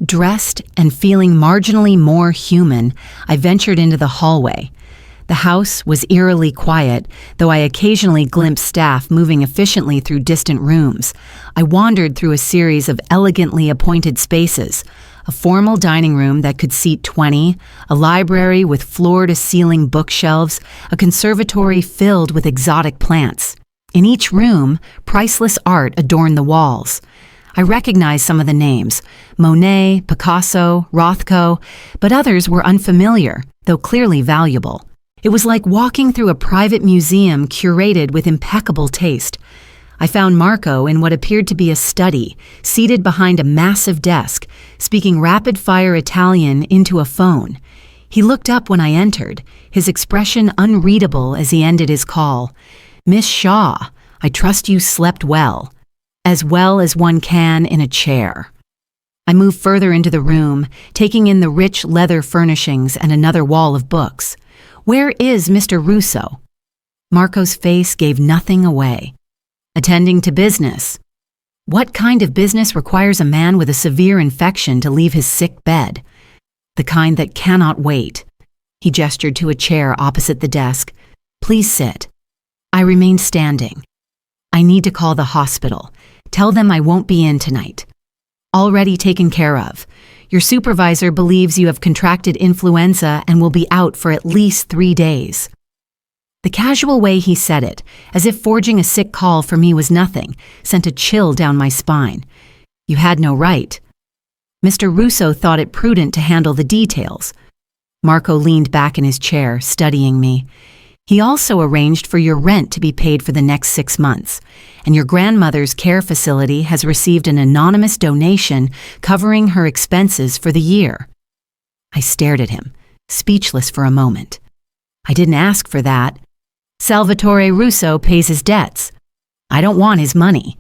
Dressed and feeling marginally more human, I ventured into the hallway. The house was eerily quiet, though I occasionally glimpsed staff moving efficiently through distant rooms. I wandered through a series of elegantly appointed spaces, a formal dining room that could seat 20, a library with floor-to-ceiling bookshelves, a conservatory filled with exotic plants. In each room, priceless art adorned the walls. I recognized some of the names, Monet, Picasso, Rothko, but others were unfamiliar, though clearly valuable. It was like walking through a private museum curated with impeccable taste. I found Marco in what appeared to be a study, seated behind a massive desk, speaking rapid-fire Italian into a phone. He looked up when I entered, his expression unreadable as he ended his call. "Miss Shaw, I trust you slept well as one can in a chair." I moved further into the room, taking in the rich leather furnishings and another wall of books. "Where is Mr. Russo?" Marco's face gave nothing away. "Attending to business." What kind of business requires a man with a severe infection to leave his sick bed? The kind that cannot wait. He gestured to a chair opposite the desk. "Please sit." I remained standing. "I need to call the hospital. Tell them I won't be in tonight." "Already taken care of. Your supervisor believes you have contracted influenza and will be out for at least 3 days." The casual way he said it, as if forging a sick call for me was nothing, sent a chill down my spine. You had no right. Mr. Russo thought it prudent to handle the details. Marco leaned back in his chair, studying me. He also arranged for your rent to be paid for the next 6 months, and your grandmother's care facility has received an anonymous donation covering her expenses for the year. I stared at him, speechless for a moment. I didn't ask for that. Salvatore Russo pays his debts. I don't want his money.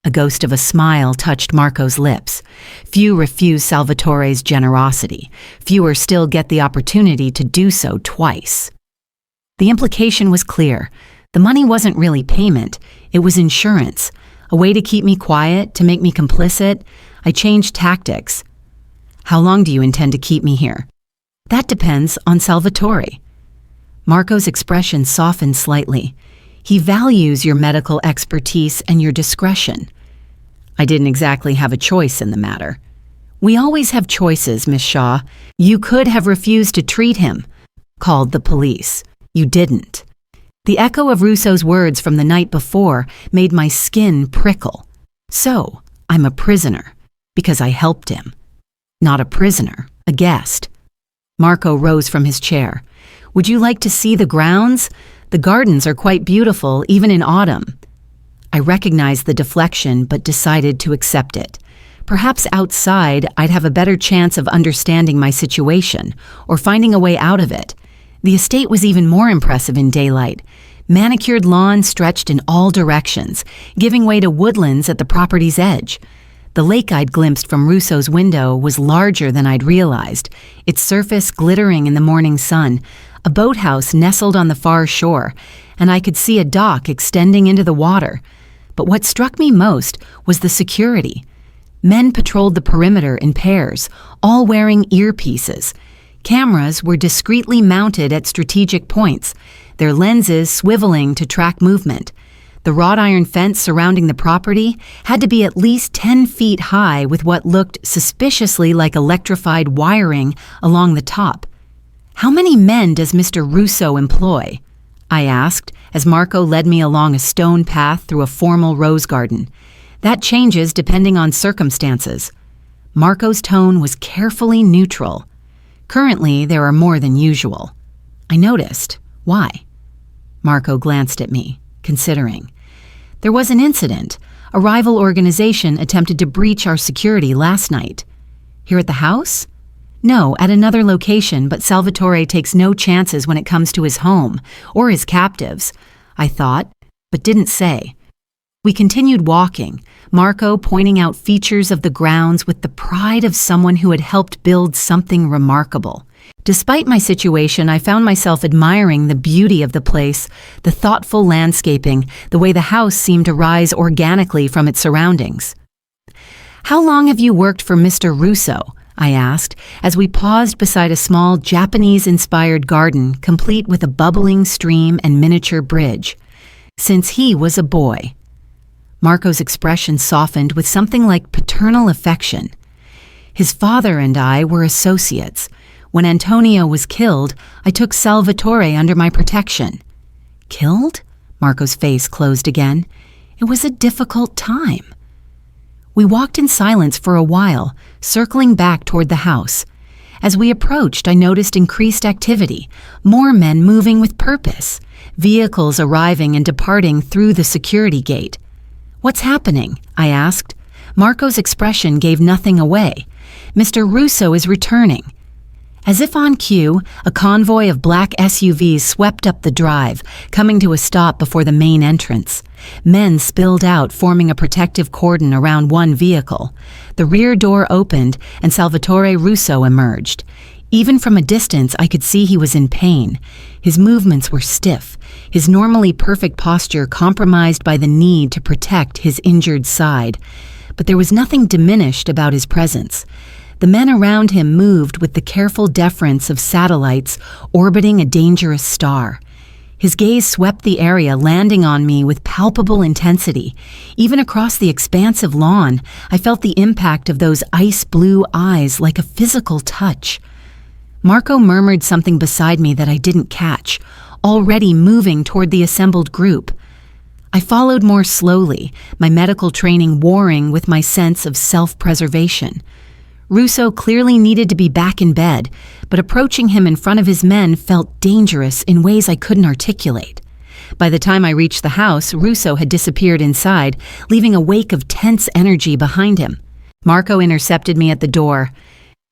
A ghost of a smile touched Marco's lips. Few refuse Salvatore's generosity. Fewer still get the opportunity to do so twice. The implication was clear. The money wasn't really payment. It was insurance. A way to keep me quiet, to make me complicit. I changed tactics. How long do you intend to keep me here? That depends on Salvatore. Marco's expression softened slightly. He values your medical expertise and your discretion. I didn't exactly have a choice in the matter. We always have choices, Miss Shaw. You could have refused to treat him. Called the police. You didn't. The echo of Russo's words from the night before made my skin prickle. So, I'm a prisoner, because I helped him. Not a prisoner, a guest. Marco rose from his chair. Would you like to see the grounds? The gardens are quite beautiful, even in autumn. I recognized the deflection, but decided to accept it. Perhaps outside, I'd have a better chance of understanding my situation, or finding a way out of it. The estate was even more impressive in daylight. Manicured lawn stretched in all directions, giving way to woodlands at the property's edge. The lake I'd glimpsed from Russo's window was larger than I'd realized, its surface glittering in the morning sun. A boathouse nestled on the far shore, and I could see a dock extending into the water. But what struck me most was the security. Men patrolled the perimeter in pairs, all wearing earpieces. Cameras were discreetly mounted at strategic points, their lenses swiveling to track movement. The wrought iron fence surrounding the property had to be at least 10 feet high with what looked suspiciously like electrified wiring along the top. How many men does Mr. Russo employ? I asked as Marco led me along a stone path through a formal rose garden. That changes depending on circumstances. Marco's tone was carefully neutral. Currently, there are more than usual. I noticed. Why? Marco glanced at me, considering. There was an incident. A rival organization attempted to breach our security last night. Here at the house? No, at another location, but Salvatore takes no chances when it comes to his home, or his captives, I thought, but didn't say. We continued walking, Marco pointing out features of the grounds with the pride of someone who had helped build something remarkable. Despite my situation, I found myself admiring the beauty of the place, the thoughtful landscaping, the way the house seemed to rise organically from its surroundings. How long have you worked for Mr. Russo? I asked, as we paused beside a small Japanese-inspired garden complete with a bubbling stream and miniature bridge. Since he was a boy. Marco's expression softened with something like paternal affection. His father and I were associates. When Antonio was killed, I took Salvatore under my protection. Killed? Marco's face closed again. It was a difficult time. We walked in silence for a while, circling back toward the house. As we approached, I noticed increased activity, more men moving with purpose, vehicles arriving and departing through the security gate. What's happening? I asked. Marco's expression gave nothing away. Mr. Russo is returning. As if on cue, a convoy of black SUVs swept up the drive, coming to a stop before the main entrance. Men spilled out, forming a protective cordon around one vehicle. The rear door opened, and Salvatore Russo emerged. Even from a distance, I could see he was in pain. His movements were stiff, his normally perfect posture compromised by the need to protect his injured side. But there was nothing diminished about his presence. The men around him moved with the careful deference of satellites orbiting a dangerous star. His gaze swept the area, landing on me with palpable intensity. Even across the expansive lawn, I felt the impact of those ice-blue eyes like a physical touch. Marco murmured something beside me that I didn't catch. already moving toward the assembled group. I followed more slowly, my medical training warring with my sense of self-preservation. Russo clearly needed to be back in bed, but approaching him in front of his men felt dangerous in ways I couldn't articulate. By the time I reached the house, Russo had disappeared inside, leaving a wake of tense energy behind him. Marco intercepted me at the door.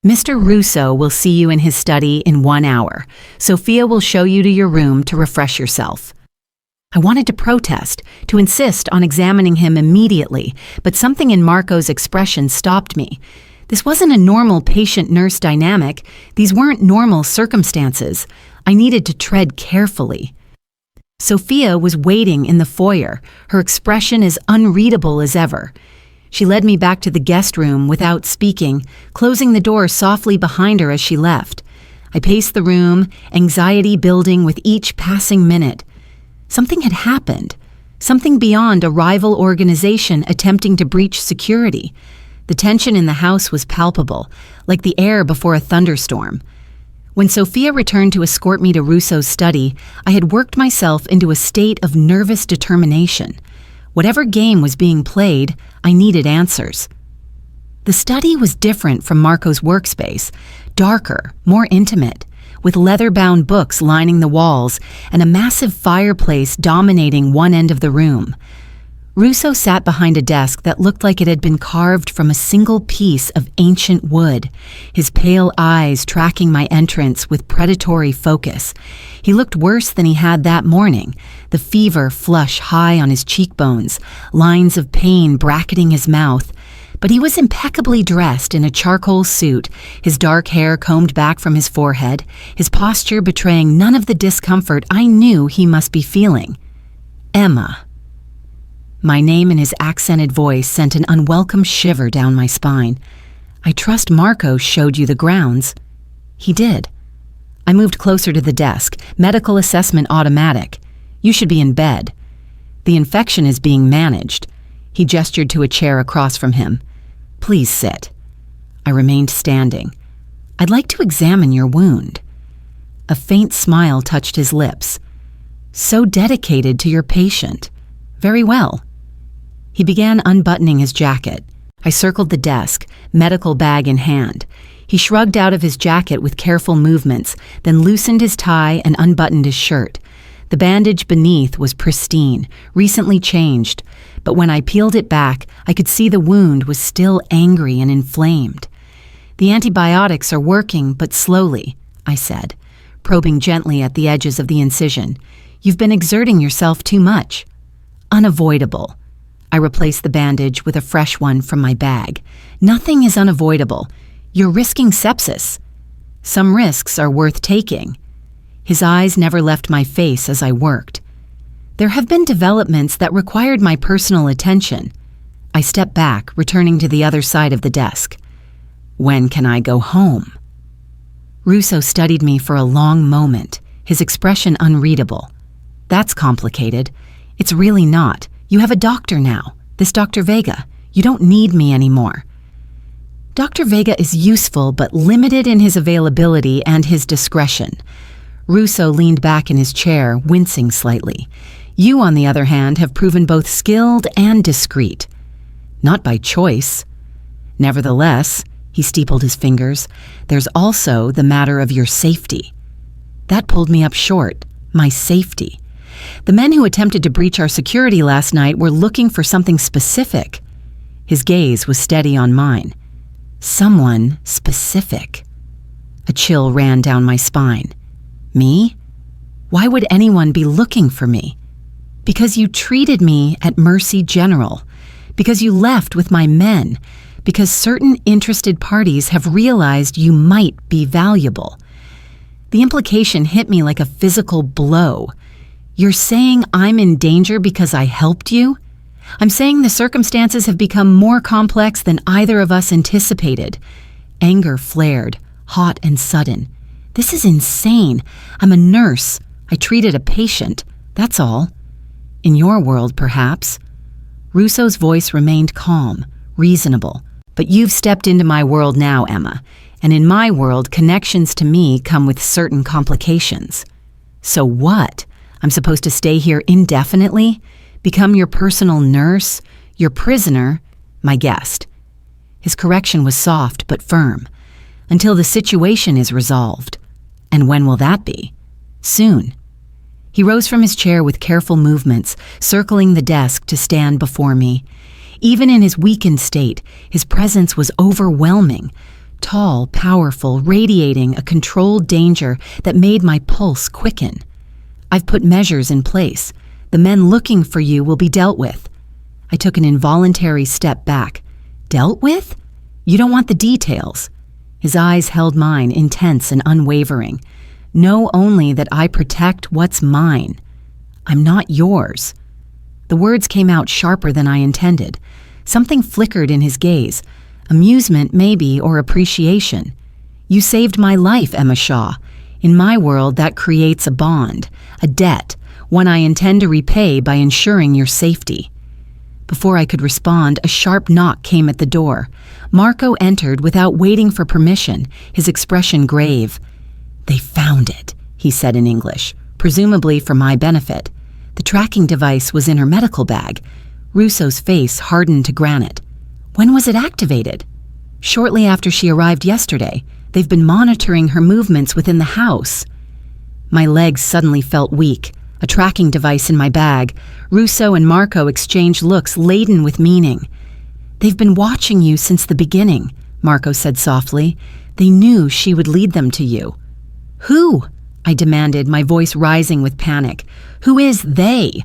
"Mr. Russo will see you in his study in 1 hour. Sophia will show you to your room to refresh yourself." I wanted to protest, to insist on examining him immediately, but something in Marco's expression stopped me. This wasn't a normal patient-nurse dynamic. These weren't normal circumstances. I needed to tread carefully. Sophia was waiting in the foyer, her expression as unreadable as ever. She led me back to the guest room without speaking, closing the door softly behind her as she left. I paced the room, anxiety building with each passing minute. Something had happened, something beyond a rival organization attempting to breach security. The tension in the house was palpable, like the air before a thunderstorm. When Sophia returned to escort me to Russo's study, I had worked myself into a state of nervous determination. Whatever game was being played, I needed answers. The study was different from Marco's workspace, darker, more intimate, with leather-bound books lining the walls and a massive fireplace dominating one end of the room. Russo sat behind a desk that looked like it had been carved from a single piece of ancient wood, his pale eyes tracking my entrance with predatory focus. He looked worse than he had that morning, the fever flush high on his cheekbones, lines of pain bracketing his mouth. But he was impeccably dressed in a charcoal suit, his dark hair combed back from his forehead, his posture betraying none of the discomfort I knew he must be feeling. "Emma." My name in his accented voice sent an unwelcome shiver down my spine. "I trust Marco showed you the grounds." He did. I moved closer to the desk, medical assessment automatic. "You should be in bed. The infection is being managed." He gestured to a chair across from him. "Please sit." I remained standing. "I'd like to examine your wound." A faint smile touched his lips. "So dedicated to your patient. Very well." He began unbuttoning his jacket. I circled the desk, medical bag in hand. He shrugged out of his jacket with careful movements, then loosened his tie and unbuttoned his shirt. The bandage beneath was pristine, recently changed, but when I peeled it back, I could see the wound was still angry and inflamed. "The antibiotics are working, but slowly," I said, probing gently at the edges of the incision. "You've been exerting yourself too much." "Unavoidable." I replaced the bandage with a fresh one from my bag. "Nothing is unavoidable. You're risking sepsis. Some risks are worth taking." His eyes never left my face as I worked. "There have been developments that required my personal attention." I stepped back, returning to the other side of the desk. "When can I go home?" Russo studied me for a long moment, his expression unreadable. "That's complicated." "It's really not. You have a doctor now, this Dr. Vega. You don't need me anymore." Dr. Vega is useful but limited in his availability and his discretion. Russo leaned back in his chair, wincing slightly. "You, on the other hand, have proven both skilled and discreet." "Not by choice." "Nevertheless," he steepled his fingers, "there's also the matter of your safety." That pulled me up short. My safety. The men who attempted to breach our security last night were looking for something specific. His gaze was steady on mine. Someone specific. A chill ran down my spine. Me? Why would anyone be looking for me? Because you treated me at Mercy General. Because you left with my men. Because certain interested parties have realized you might be valuable. The implication hit me like a physical blow. You're saying I'm in danger because I helped you? I'm saying the circumstances have become more complex than either of us anticipated. Anger flared, hot and sudden. This is insane. I'm a nurse. I treated a patient. That's all. In your world, perhaps. Russo's voice remained calm, reasonable. But you've stepped into my world now, Emma. And in my world, connections to me come with certain complications. So what? I'm supposed to stay here indefinitely? Become your personal nurse? Your prisoner? My guest. His correction was soft but firm. Until the situation is resolved. And when will that be? Soon. He rose from his chair with careful movements, circling the desk to stand before me. Even in his weakened state, his presence was overwhelming. Tall, powerful, radiating a controlled danger that made my pulse quicken. I've put measures in place. The men looking for you will be dealt with. I took an involuntary step back. Dealt with? You don't want the details. His eyes held mine, intense and unwavering. Know only that I protect what's mine. I'm not yours. The words came out sharper than I intended. Something flickered in his gaze. Amusement, maybe, or appreciation. You saved my life, Emma Shaw. In my world, that creates a bond, a debt, one I intend to repay by ensuring your safety. Before I could respond, a sharp knock came at the door. Marco entered without waiting for permission, his expression grave. They found it, he said in English, presumably for my benefit. The tracking device was in her medical bag. Russo's face hardened to granite. When was it activated? Shortly after she arrived yesterday. They've been monitoring her movements within the house. My legs suddenly felt weak. A tracking device in my bag. Russo and Marco exchanged looks laden with meaning. They've been watching you since the beginning, Marco said softly. They knew she would lead them to you. Who? I demanded, my voice rising with panic. Who is they?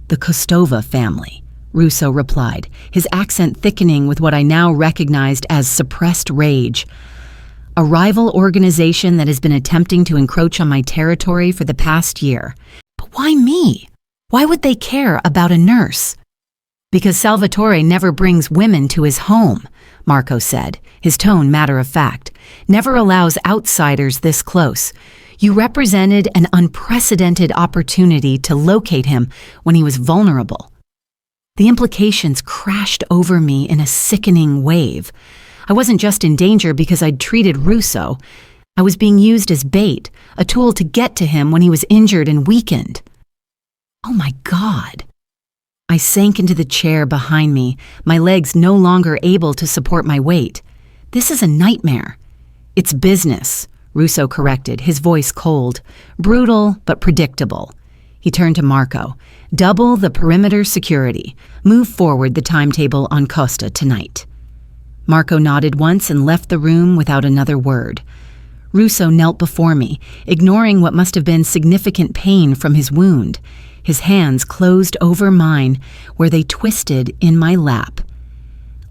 The Kostova family, Russo replied, his accent thickening with what I now recognized as suppressed rage. A rival organization that has been attempting to encroach on my territory for the past year. But why me? Why would they care about a nurse? Because Salvatore never brings women to his home, Marco said, his tone matter of fact. Never allows outsiders this close. You represented an unprecedented opportunity to locate him when he was vulnerable. The implications crashed over me in a sickening wave. I wasn't just in danger because I'd treated Russo. I was being used as bait, a tool to get to him when he was injured and weakened. Oh my God. I sank into the chair behind me, my legs no longer able to support my weight. This is a nightmare. It's business, Russo corrected, his voice cold, brutal but predictable. He turned to Marco. Double the perimeter security. Move forward the timetable on Costa tonight. Marco nodded once and left the room without another word. Russo knelt before me, ignoring what must have been significant pain from his wound. His hands closed over mine, where they twisted in my lap.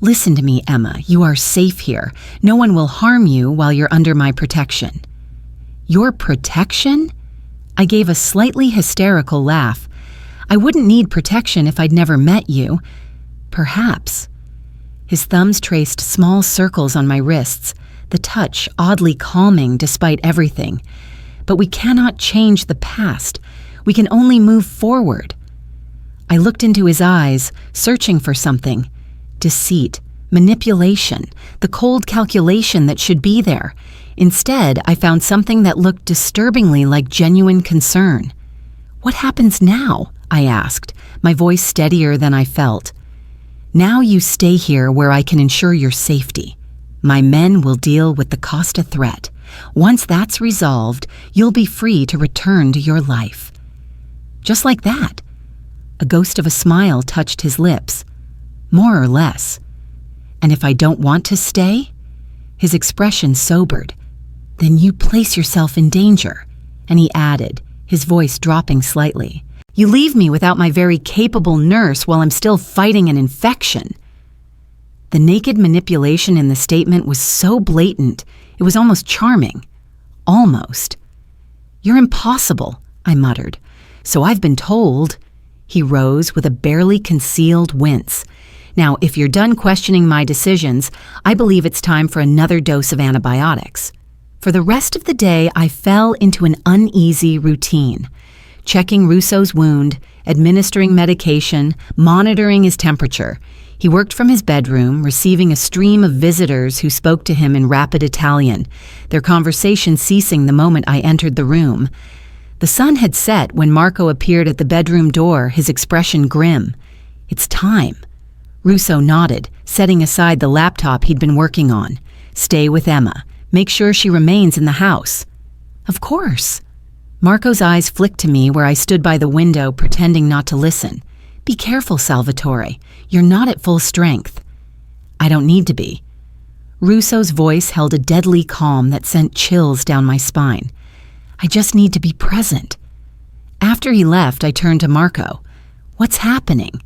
Listen to me, Emma. You are safe here. No one will harm you while you're under my protection. Your protection? I gave a slightly hysterical laugh. I wouldn't need protection if I'd never met you. Perhaps. His thumbs traced small circles on my wrists, the touch oddly calming despite everything. But we cannot change the past. We can only move forward. I looked into his eyes, searching for something. Deceit, manipulation, the cold calculation that should be there. Instead, I found something that looked disturbingly like genuine concern. What happens now? I asked, my voice steadier than I felt. Now you stay here where I can ensure your safety. My men will deal with the Costa threat. Once that's resolved, you'll be free to return to your life. Just like that. A ghost of a smile touched his lips. More or less. And if I don't want to stay? His expression sobered. Then you place yourself in danger. And he added, his voice dropping slightly. You leave me without my very capable nurse while I'm still fighting an infection. The naked manipulation in the statement was so blatant, it was almost charming. Almost. You're impossible, I muttered. So I've been told. He rose with a barely concealed wince. Now, if you're done questioning my decisions, I believe it's time for another dose of antibiotics. For the rest of the day, I fell into an uneasy routine. Checking Russo's wound, administering medication, monitoring his temperature. He worked from his bedroom, receiving a stream of visitors who spoke to him in rapid Italian, their conversation ceasing the moment I entered the room. The sun had set when Marco appeared at the bedroom door, his expression grim. "It's time." Russo nodded, setting aside the laptop he'd been working on. "Stay with Emma. Make sure she remains in the house." "Of course." Marco's eyes flicked to me where I stood by the window, pretending not to listen. "Be careful, Salvatore. You're not at full strength." "I don't need to be." Russo's voice held a deadly calm that sent chills down my spine. "I just need to be present." After he left, I turned to Marco. "What's happening?"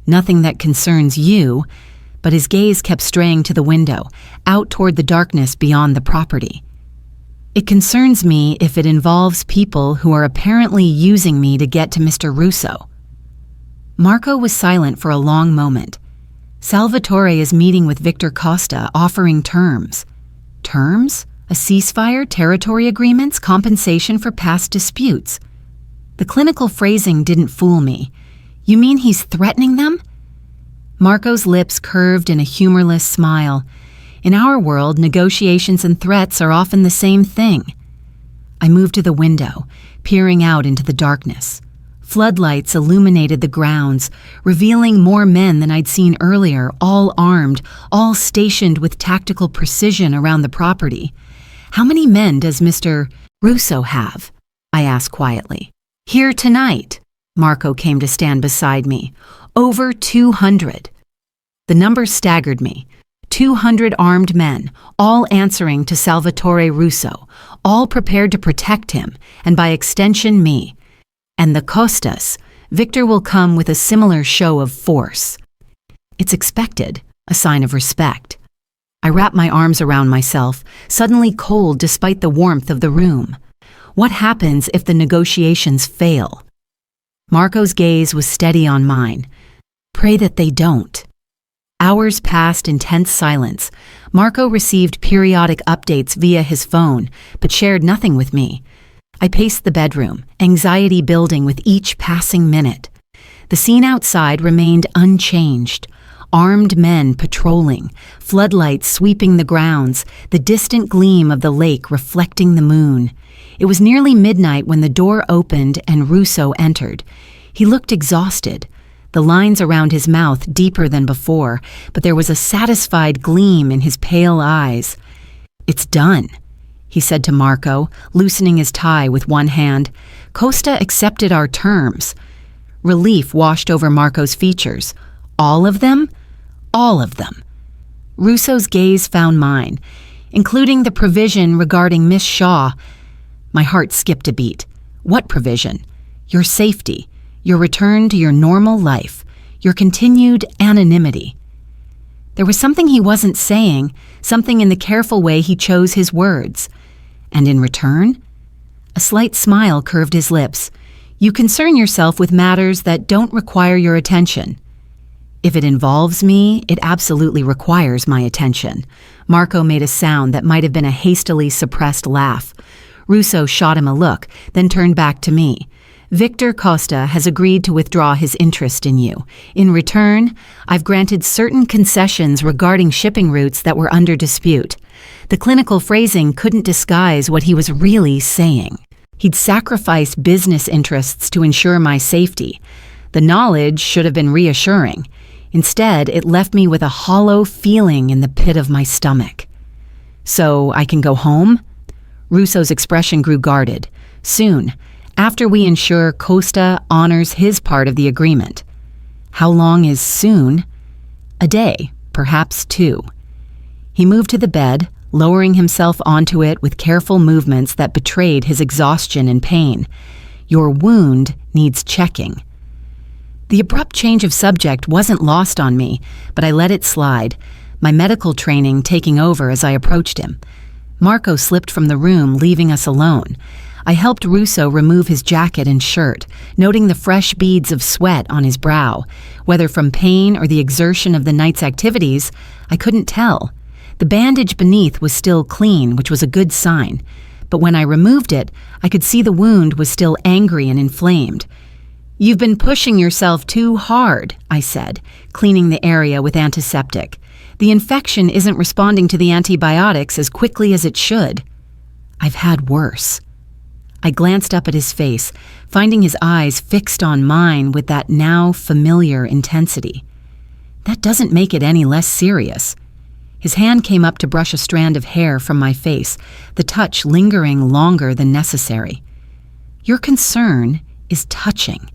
"Nothing that concerns you," but his gaze kept straying to the window, out toward the darkness beyond the property. "It concerns me if it involves people who are apparently using me to get to Mr. Russo." Marco was silent for a long moment. "Salvatore is meeting with Victor Costa, offering terms." "Terms? A ceasefire, territory agreements, compensation for past disputes?" The clinical phrasing didn't fool me. "You mean he's threatening them?" Marco's lips curved in a humorless smile. "In our world, negotiations and threats are often the same thing." I moved to the window, peering out into the darkness. Floodlights illuminated the grounds, revealing more men than I'd seen earlier, all armed, all stationed with tactical precision around the property. "How many men does Mr. Russo have?" I asked quietly. "Here tonight." Marco came to stand beside me. "Over 200. The number staggered me. 200 armed men, all answering to Salvatore Russo, all prepared to protect him, and by extension me. And the Costas, Victor will come with a similar show of force. It's expected, a sign of respect. I wrapped my arms around myself, suddenly cold despite the warmth of the room. What happens if the negotiations fail? Marco's gaze was steady on mine. Pray that they don't. Hours passed in tense silence. Marco received periodic updates via his phone, but shared nothing with me. I paced the bedroom, anxiety building with each passing minute. The scene outside remained unchanged. Armed men patrolling, floodlights sweeping the grounds, the distant gleam of the lake reflecting the moon. It was nearly midnight when the door opened and Russo entered. He looked exhausted, the lines around his mouth deeper than before, but there was a satisfied gleam in his pale eyes. "It's done," he said to Marco, loosening his tie with one hand. "Costa accepted our terms." Relief washed over Marco's features. "All of them?" "All of them." Russo's gaze found mine, including the provision regarding Miss Shaw. My heart skipped a beat. "What provision?" "Your safety, your return to your normal life, your continued anonymity." There was something he wasn't saying, something in the careful way he chose his words. "And in return?" A slight smile curved his lips. "You concern yourself with matters that don't require your attention." "If it involves me, it absolutely requires my attention." Marco made a sound that might have been a hastily suppressed laugh. Russo shot him a look, then turned back to me. "Victor Costa has agreed to withdraw his interest in you. In return, I've granted certain concessions regarding shipping routes that were under dispute." The clinical phrasing couldn't disguise what he was really saying. He'd sacrificed business interests to ensure my safety. The knowledge should have been reassuring. Instead, it left me with a hollow feeling in the pit of my stomach. "So I can go home?" Russo's expression grew guarded. "Soon, after we ensure Costa honors his part of the agreement." "How long is soon?" "A day, perhaps 2. He moved to the bed, lowering himself onto it with careful movements that betrayed his exhaustion and pain. "Your wound needs checking." The abrupt change of subject wasn't lost on me, but I let it slide, my medical training taking over as I approached him. Marco slipped from the room, leaving us alone. I helped Russo remove his jacket and shirt, noting the fresh beads of sweat on his brow. Whether from pain or the exertion of the night's activities, I couldn't tell. The bandage beneath was still clean, which was a good sign. But when I removed it, I could see the wound was still angry and inflamed. "You've been pushing yourself too hard," I said, cleaning the area with antiseptic. "The infection isn't responding to the antibiotics as quickly as it should." "I've had worse." I glanced up at his face, finding his eyes fixed on mine with that now familiar intensity. That doesn't make it any less serious. His hand came up to brush a strand of hair from my face, the touch lingering longer than necessary. Your concern is touching.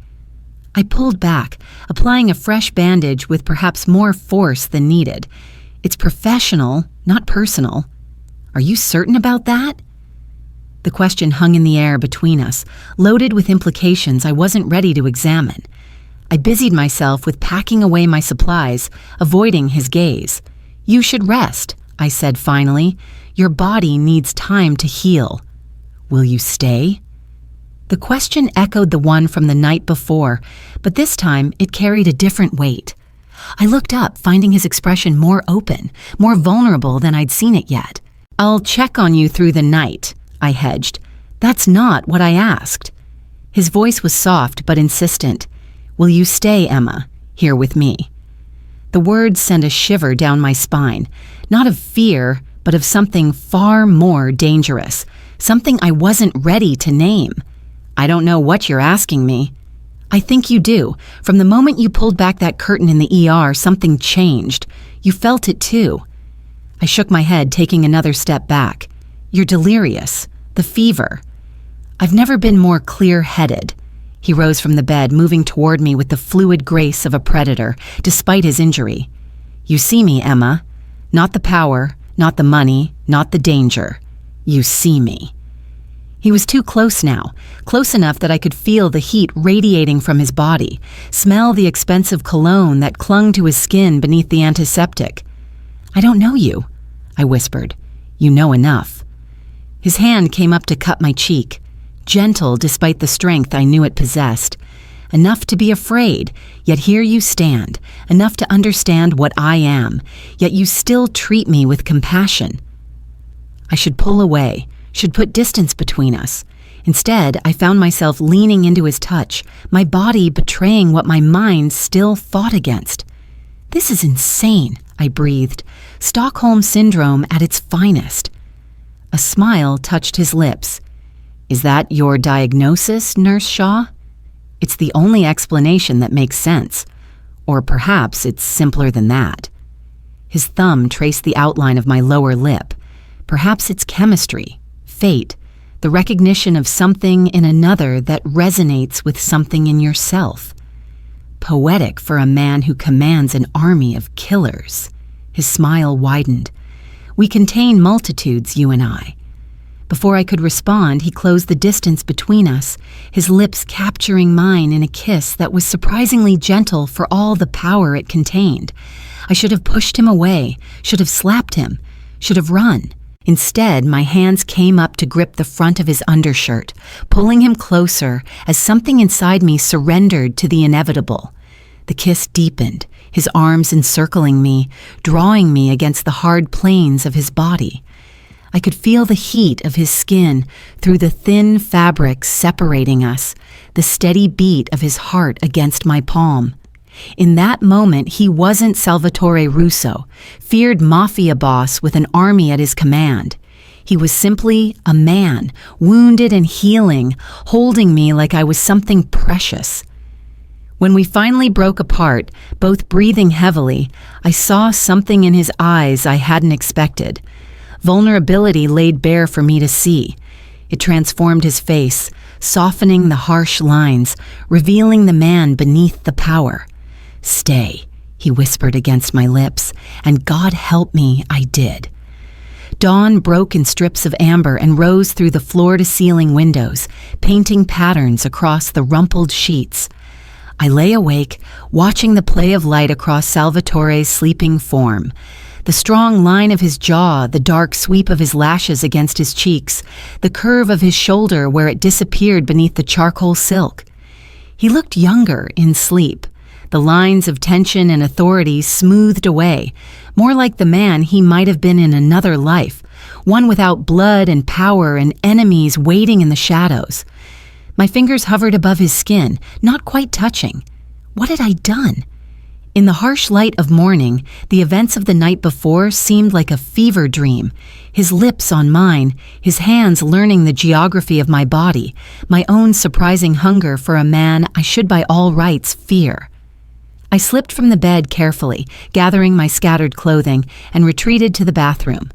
I pulled back, applying a fresh bandage with perhaps more force than needed. It's professional, not personal. Are you certain about that? The question hung in the air between us, loaded with implications I wasn't ready to examine. I busied myself with packing away my supplies, avoiding his gaze. You should rest, I said finally. Your body needs time to heal. Will you stay? The question echoed the one from the night before, but this time it carried a different weight. I looked up, finding his expression more open, more vulnerable than I'd seen it yet. I'll check on you through the night, I hedged. That's not what I asked. His voice was soft but insistent. Will you stay, Emma, here with me? The words sent a shiver down my spine, not of fear, but of something far more dangerous, something I wasn't ready to name. I don't know what you're asking me. I think you do. From the moment you pulled back that curtain in the ER, something changed. You felt it too. I shook my head, taking another step back. You're delirious. The fever. I've never been more clear-headed. He rose from the bed, moving toward me with the fluid grace of a predator, despite his injury. You see me, Emma. Not the power, not the money, not the danger. You see me. He was too close now, close enough that I could feel the heat radiating from his body, smell the expensive cologne that clung to his skin beneath the antiseptic. I don't know you, I whispered. You know enough. His hand came up to cut my cheek, gentle despite the strength I knew it possessed. Enough to be afraid, yet here you stand, enough to understand what I am, yet you still treat me with compassion. I should pull away, should put distance between us. Instead, I found myself leaning into his touch, my body betraying what my mind still fought against. This is insane, I breathed. Stockholm Syndrome at its finest. A smile touched his lips. Is that your diagnosis, Nurse Shaw? It's the only explanation that makes sense. Or perhaps it's simpler than that. His thumb traced the outline of my lower lip. Perhaps it's chemistry, fate, the recognition of something in another that resonates with something in yourself. Poetic for a man who commands an army of killers. His smile widened. We contain multitudes, you and I. Before I could respond, he closed the distance between us, his lips capturing mine in a kiss that was surprisingly gentle for all the power it contained. I should have pushed him away, should have slapped him, should have run. Instead, my hands came up to grip the front of his undershirt, pulling him closer as something inside me surrendered to the inevitable. The kiss deepened, his arms encircling me, drawing me against the hard planes of his body. I could feel the heat of his skin through the thin fabric separating us, the steady beat of his heart against my palm. In that moment, he wasn't Salvatore Russo, feared Mafia Boss with an army at his command. He was simply a man, wounded and healing, holding me like I was something precious. When we finally broke apart, both breathing heavily, I saw something in his eyes I hadn't expected. Vulnerability laid bare for me to see. It transformed his face, softening the harsh lines, revealing the man beneath the power. Stay, he whispered against my lips, and God help me, I did. Dawn broke in strips of amber and rose through the floor-to-ceiling windows, painting patterns across the rumpled sheets. I lay awake, watching the play of light across Salvatore's sleeping form. The strong line of his jaw, the dark sweep of his lashes against his cheeks, the curve of his shoulder where it disappeared beneath the charcoal silk. He looked younger in sleep. The lines of tension and authority smoothed away, more like the man he might have been in another life, one without blood and power and enemies waiting in the shadows. My fingers hovered above his skin, not quite touching. What had I done? In the harsh light of morning, the events of the night before seemed like a fever dream. His lips on mine, his hands learning the geography of my body, my own surprising hunger for a man I should by all rights fear. I slipped from the bed carefully, gathering my scattered clothing, and retreated to the bathroom.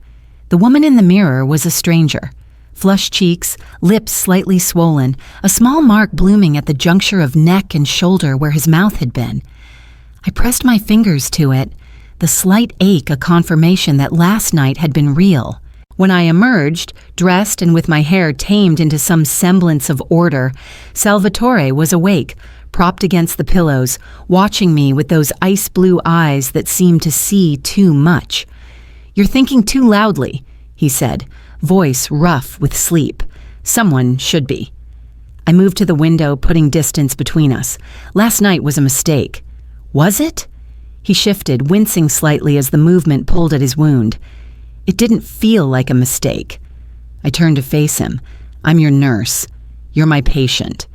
The woman in the mirror was a stranger. Flushed cheeks, lips slightly swollen, a small mark blooming at the juncture of neck and shoulder where his mouth had been. I pressed my fingers to it, the slight ache a confirmation that last night had been real. When I emerged, dressed and with my hair tamed into some semblance of order, Salvatore was awake, propped against the pillows, watching me with those ice-blue eyes that seemed to see too much. "You're thinking too loudly," he said, voice rough with sleep. Someone should be. I moved to the window, putting distance between us. Last night was a mistake. Was it? He shifted, wincing slightly as the movement pulled at his wound. It didn't feel like a mistake. I turned to face him. "I'm your nurse. You're my patient.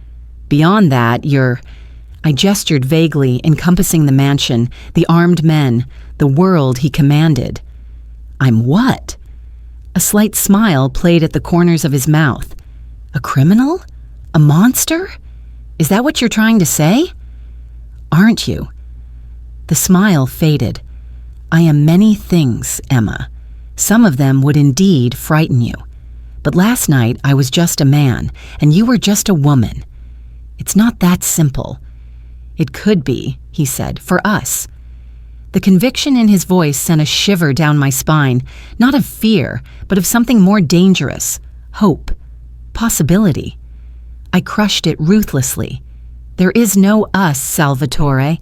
Beyond that, you're—" I gestured vaguely, encompassing the mansion, the armed men, the world he commanded. "I'm what?" A slight smile played at the corners of his mouth. "A criminal? A monster? Is that what you're trying to say?" "Aren't you?" The smile faded. "I am many things, Emma. Some of them would indeed frighten you. But last night I was just a man, and you were just a woman. It's not that simple." "It could be," he said, "for us." The conviction in his voice sent a shiver down my spine, not of fear, but of something more dangerous. Hope. Possibility. I crushed it ruthlessly. "There is no us, Salvatore.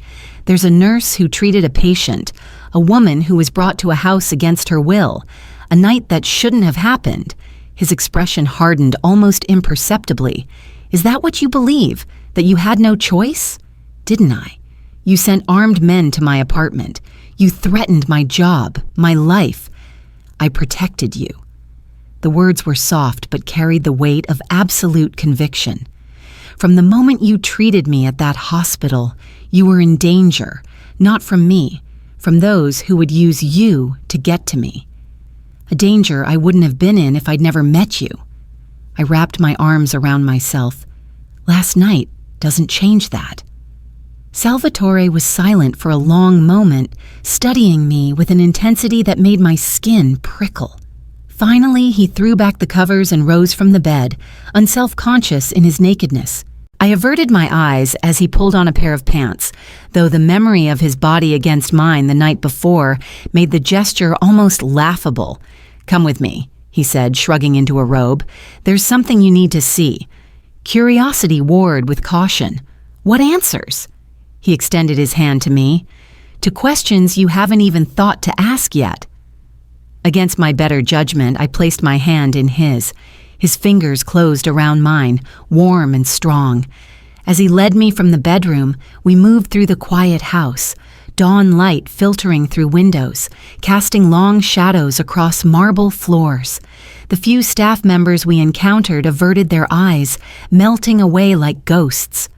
There's a nurse who treated a patient, a woman who was brought to a house against her will, a night that shouldn't have happened." His expression hardened almost imperceptibly. "Is that what you believe? That you had no choice? Didn't I? You sent armed men to my apartment. You threatened my job, my life. I protected you." The words were soft but carried the weight of absolute conviction. "From the moment you treated me at that hospital, you were in danger, not from me, from those who would use you to get to me. A danger I wouldn't have been in if I'd never met you." I wrapped my arms around myself. "Last night doesn't change that." Salvatore was silent for a long moment, studying me with an intensity that made my skin prickle. Finally, he threw back the covers and rose from the bed, unself-conscious in his nakedness. I averted my eyes as he pulled on a pair of pants, though the memory of his body against mine the night before made the gesture almost laughable. "Come with me," he said, shrugging into a robe. "There's something you need to see." Curiosity warred with caution. "What answers?" He extended his hand to me. "To questions you haven't even thought to ask yet." Against my better judgment, I placed my hand in his. His fingers closed around mine, warm and strong. As he led me from the bedroom, we moved through the quiet house, dawn light filtering through windows, casting long shadows across marble floors. The few staff members we encountered averted their eyes, melting away like ghosts.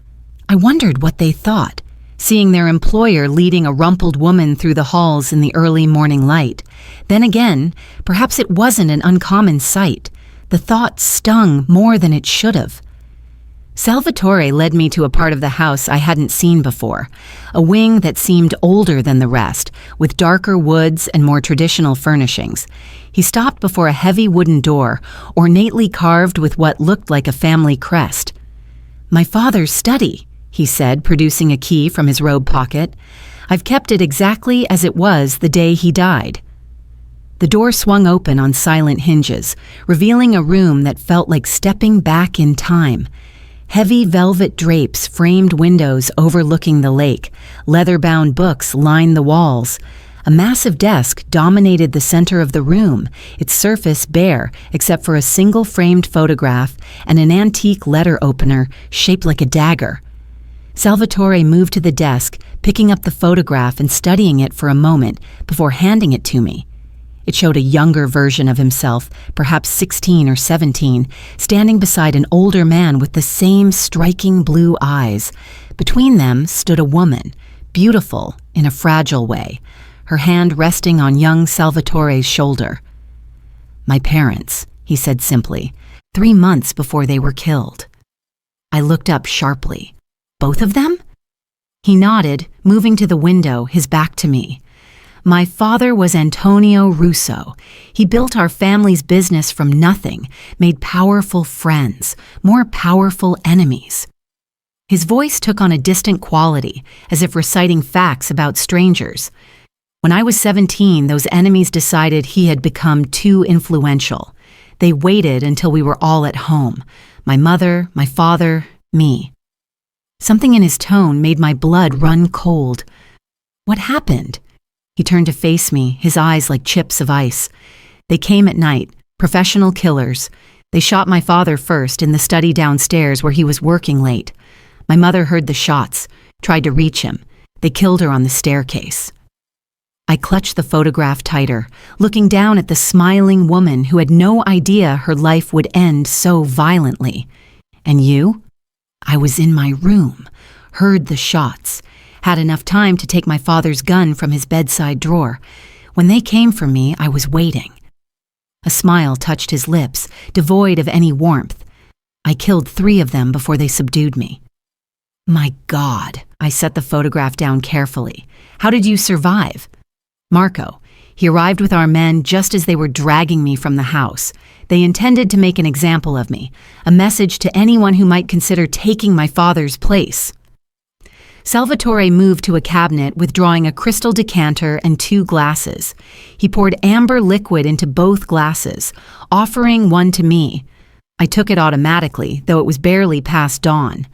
I wondered what they thought, seeing their employer leading a rumpled woman through the halls in the early morning light. Then again, perhaps it wasn't an uncommon sight. The thought stung more than it should have. Salvatore led me to a part of the house I hadn't seen before, a wing that seemed older than the rest, with darker woods and more traditional furnishings. He stopped before a heavy wooden door, ornately carved with what looked like a family crest. "My father's study," he said, producing a key from his robe pocket. "I've kept it exactly as it was the day he died." The door swung open on silent hinges, revealing a room that felt like stepping back in time. Heavy velvet drapes framed windows overlooking the lake. Leather-bound books lined the walls. A massive desk dominated the center of the room, its surface bare except for a single framed photograph and an antique letter opener shaped like a dagger. Salvatore moved to the desk, picking up the photograph and studying it for a moment before handing it to me. It showed a younger version of himself, perhaps 16 or 17, standing beside an older man with the same striking blue eyes. Between them stood a woman, beautiful in a fragile way, her hand resting on young Salvatore's shoulder. "My parents," he said simply, 3 months before they were killed. I looked up sharply. "Both of them?" He nodded, moving to the window, his back to me. "My father was Antonio Russo. He built our family's business from nothing, made powerful friends, more powerful enemies." His voice took on a distant quality, as if reciting facts about strangers. "When I was 17, those enemies decided he had become too influential. They waited until we were all at home. My mother, my father, me." Something in his tone made my blood run cold. "What happened?" He turned to face me, his eyes like chips of ice. "They came at night, professional killers. They shot my father first in the study downstairs where he was working late. My mother heard the shots, tried to reach him. They killed her on the staircase." I clutched the photograph tighter, looking down at the smiling woman who had no idea her life would end so violently. "And you?" "I was in my room, heard the shots, had enough time to take my father's gun from his bedside drawer. When they came for me, I was waiting." A smile touched his lips, devoid of any warmth. "I killed 3 of them before they subdued me." "My God," I set the photograph down carefully. "How did you survive?" "Marco. He arrived with our men just as they were dragging me from the house. They intended to make an example of me, a message to anyone who might consider taking my father's place." Salvatore moved to a cabinet, withdrawing a crystal decanter and 2 glasses. He poured amber liquid into both glasses, offering one to me. I took it automatically, though it was barely past dawn.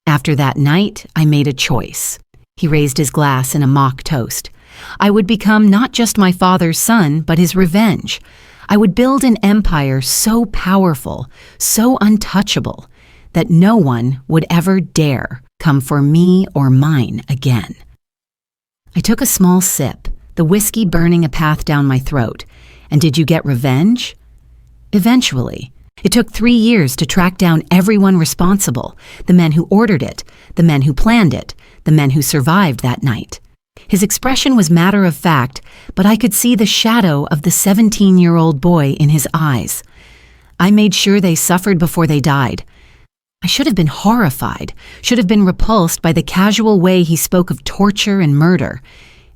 "After that night, I made a choice." He raised his glass in a mock toast. "I would become not just my father's son, but his revenge. I would build an empire so powerful, so untouchable, that no one would ever dare come for me or mine again." I took a small sip, the whiskey burning a path down my throat. "And did you get revenge?" "Eventually. It took 3 years to track down everyone responsible, the men who ordered it, the men who planned it, the men who survived that night." His expression was matter of fact, but I could see the shadow of the 17-year-old boy in his eyes. "I made sure they suffered before they died." I should have been horrified, should have been repulsed by the casual way he spoke of torture and murder.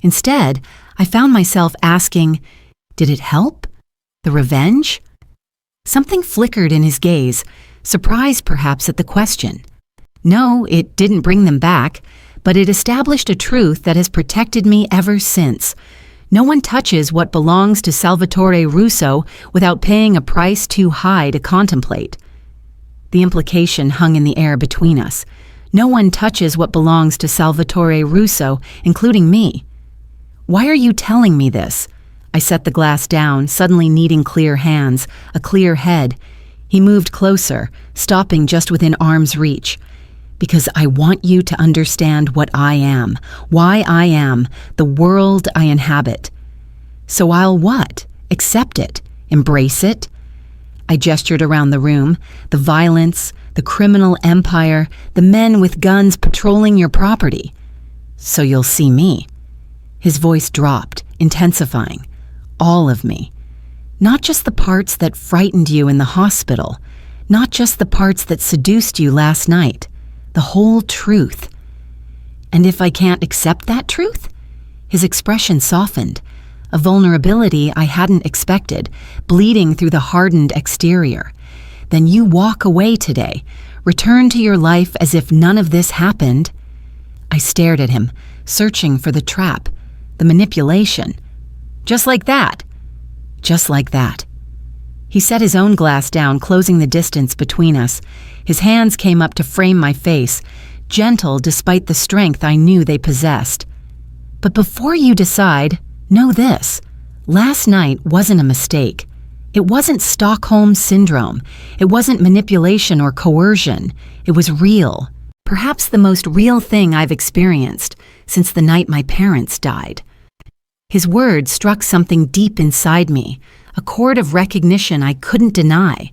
Instead, I found myself asking, did it help? The revenge? Something flickered in his gaze, surprise perhaps at the question. No, it didn't bring them back, but it established a truth that has protected me ever since. No one touches what belongs to Salvatore Russo without paying a price too high to contemplate. The implication hung in the air between us. No one touches what belongs to Salvatore Russo, including me. "Why are you telling me this?" I set the glass down, suddenly needing clear hands, a clear head. He moved closer, stopping just within arm's reach. "Because I want you to understand what I am, why I am, the world I inhabit." "So I'll what? Accept it? Embrace it?" I gestured around the room, the violence, the criminal empire, the men with guns patrolling your property. "So you'll see me." His voice dropped, intensifying. "All of me. Not just the parts that frightened you in the hospital, not just the parts that seduced you last night. The whole truth." "And if I can't accept that truth?" His expression softened, a vulnerability I hadn't expected, bleeding through the hardened exterior. "Then you walk away today, return to your life as if none of this happened." I stared at him, searching for the trap, the manipulation. "Just like that?" "Just like that." He set his own glass down, closing the distance between us. His hands came up to frame my face, gentle despite the strength I knew they possessed. "But before you decide, know this. Last night wasn't a mistake. It wasn't Stockholm Syndrome. It wasn't manipulation or coercion. It was real. Perhaps the most real thing I've experienced since the night my parents died." His words struck something deep inside me, a chord of recognition I couldn't deny.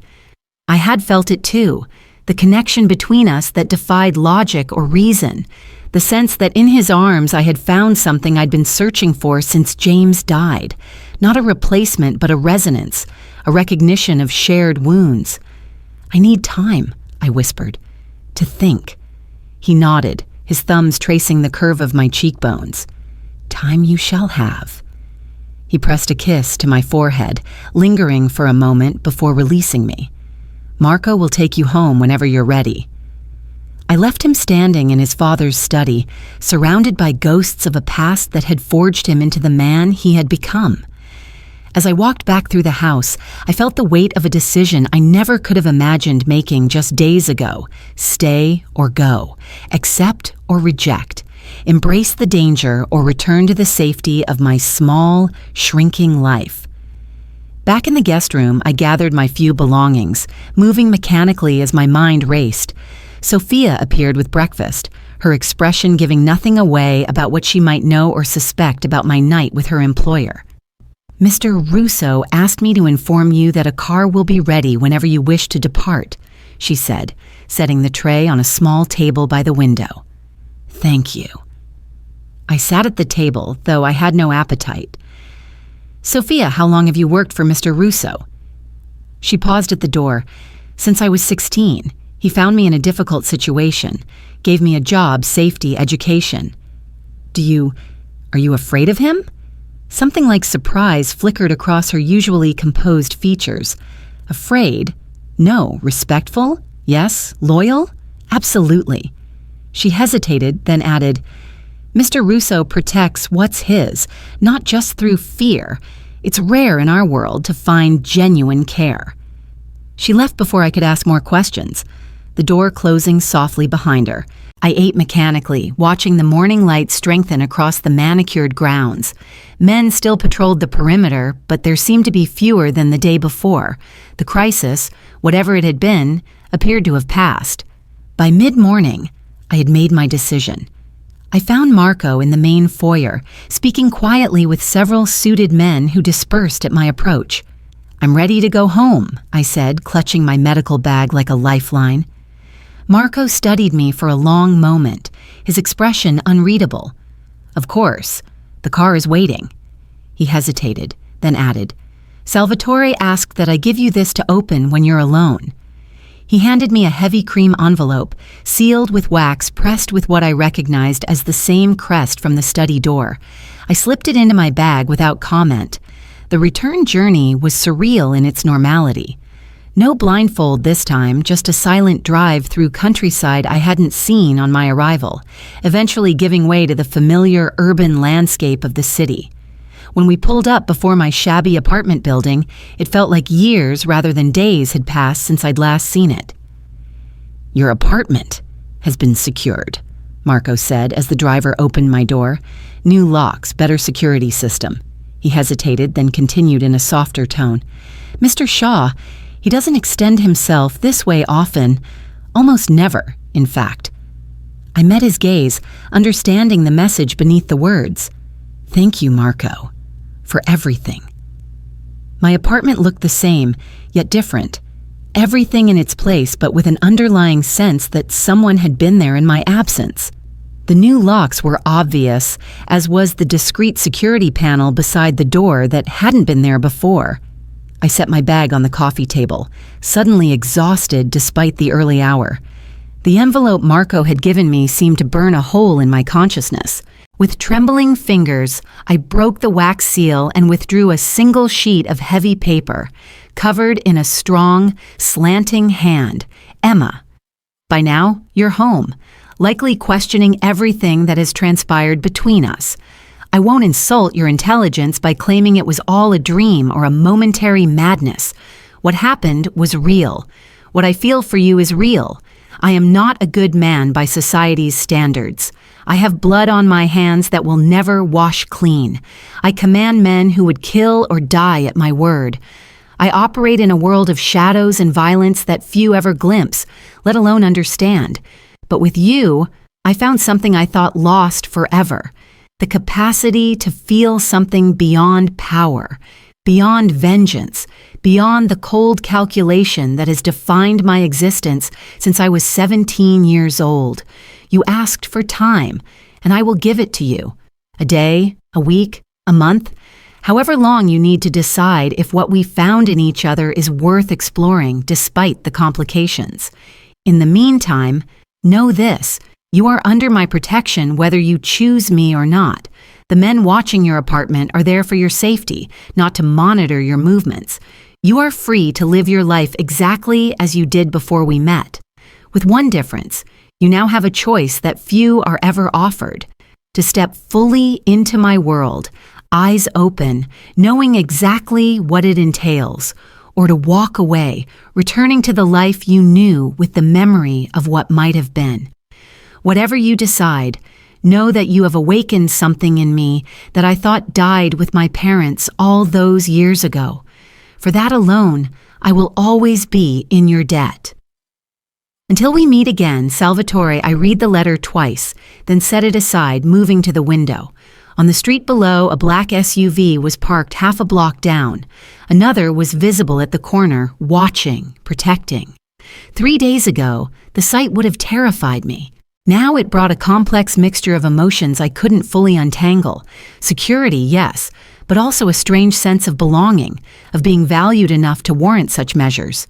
I had felt it too, the connection between us that defied logic or reason, The sense that in his arms I had found something I'd been searching for since James died. Not a replacement, but a resonance, a recognition of shared wounds. "I need time," I whispered, "to think." He nodded, his thumbs tracing the curve of my cheekbones. "Time you shall have." He pressed a kiss to my forehead, lingering for a moment before releasing me. "Marco will take you home whenever you're ready." I left him standing in his father's study, surrounded by ghosts of a past that had forged him into the man he had become. As I walked back through the house, I felt the weight of a decision I never could have imagined making just days ago. Stay or go, accept or reject, embrace the danger or return to the safety of my small, shrinking life. Back in the guest room, I gathered my few belongings, moving mechanically as my mind raced. Sophia appeared with breakfast, her expression giving nothing away about what she might know or suspect about my night with her employer. "Mr. Russo asked me to inform you that a car will be ready whenever you wish to depart," she said, setting the tray on a small table by the window. "Thank you." I sat at the table, though I had no appetite. "Sophia, how long have you worked for Mr. Russo?" She paused at the door. "Since I was 16. He found me in a difficult situation, gave me a job, safety, education." Are you afraid of him?" Something like surprise flickered across her usually composed features. "Afraid? No. Respectful? Yes. Loyal? Absolutely." She hesitated, then added, "Mr. Russo protects what's his, not just through fear. It's rare in our world to find genuine care." She left before I could ask more questions, the door closing softly behind her. I ate mechanically, watching the morning light strengthen across the manicured grounds. Men still patrolled the perimeter, but there seemed to be fewer than the day before. The crisis, whatever it had been, appeared to have passed. By mid-morning, I had made my decision. I found Marco in the main foyer, speaking quietly with several suited men who dispersed at my approach. "I'm ready to go home," I said, clutching my medical bag like a lifeline. Marco studied me for a long moment, his expression unreadable. "Of course, the car is waiting." He hesitated, then added, "Salvatore asked that I give you this to open when you're alone." He handed me a heavy cream envelope, sealed with wax pressed with what I recognized as the same crest from the study door. I slipped it into my bag without comment. The return journey was surreal in its normality. No blindfold this time, just a silent drive through countryside I hadn't seen on my arrival, eventually giving way to the familiar urban landscape of the city. When we pulled up before my shabby apartment building, it felt like years rather than days had passed since I'd last seen it. "Your apartment has been secured," Marco said as the driver opened my door. "New locks, better security system." He hesitated, then continued in a softer tone. "Mr. Shaw, he doesn't extend himself this way often, almost never, in fact." I met his gaze, understanding the message beneath the words. "Thank you, Marco, for everything." My apartment looked the same, yet different. Everything in its place, but with an underlying sense that someone had been there in my absence. The new locks were obvious, as was the discreet security panel beside the door that hadn't been there before. I set my bag on the coffee table, suddenly exhausted despite the early hour. The envelope Marco had given me seemed to burn a hole in my consciousness. With trembling fingers, I broke the wax seal and withdrew a single sheet of heavy paper, covered in a strong, slanting hand. "Emma, by now, you're home, likely questioning everything that has transpired between us. I won't insult your intelligence by claiming it was all a dream or a momentary madness. What happened was real. What I feel for you is real. I am not a good man by society's standards. I have blood on my hands that will never wash clean. I command men who would kill or die at my word. I operate in a world of shadows and violence that few ever glimpse, let alone understand. But with you, I found something I thought lost forever. The capacity to feel something beyond power, beyond vengeance, beyond the cold calculation that has defined my existence since I was 17 years old. You asked for time, and I will give it to you. A day, a week, a month, however long you need to decide if what we found in each other is worth exploring despite the complications. In the meantime, know this: you are under my protection whether you choose me or not. The men watching your apartment are there for your safety, not to monitor your movements. You are free to live your life exactly as you did before we met. With one difference, you now have a choice that few are ever offered: to step fully into my world, eyes open, knowing exactly what it entails, or to walk away, returning to the life you knew with the memory of what might have been. Whatever you decide, know that you have awakened something in me that I thought died with my parents all those years ago. For that alone, I will always be in your debt. Until we meet again, Salvatore, I read the letter twice, then set it aside, moving to the window. On the street below, a black SUV was parked half a block down. Another was visible at the corner, watching, protecting. 3 days ago, the sight would have terrified me. Now it brought a complex mixture of emotions I couldn't fully untangle. Security, yes, but also a strange sense of belonging, of being valued enough to warrant such measures.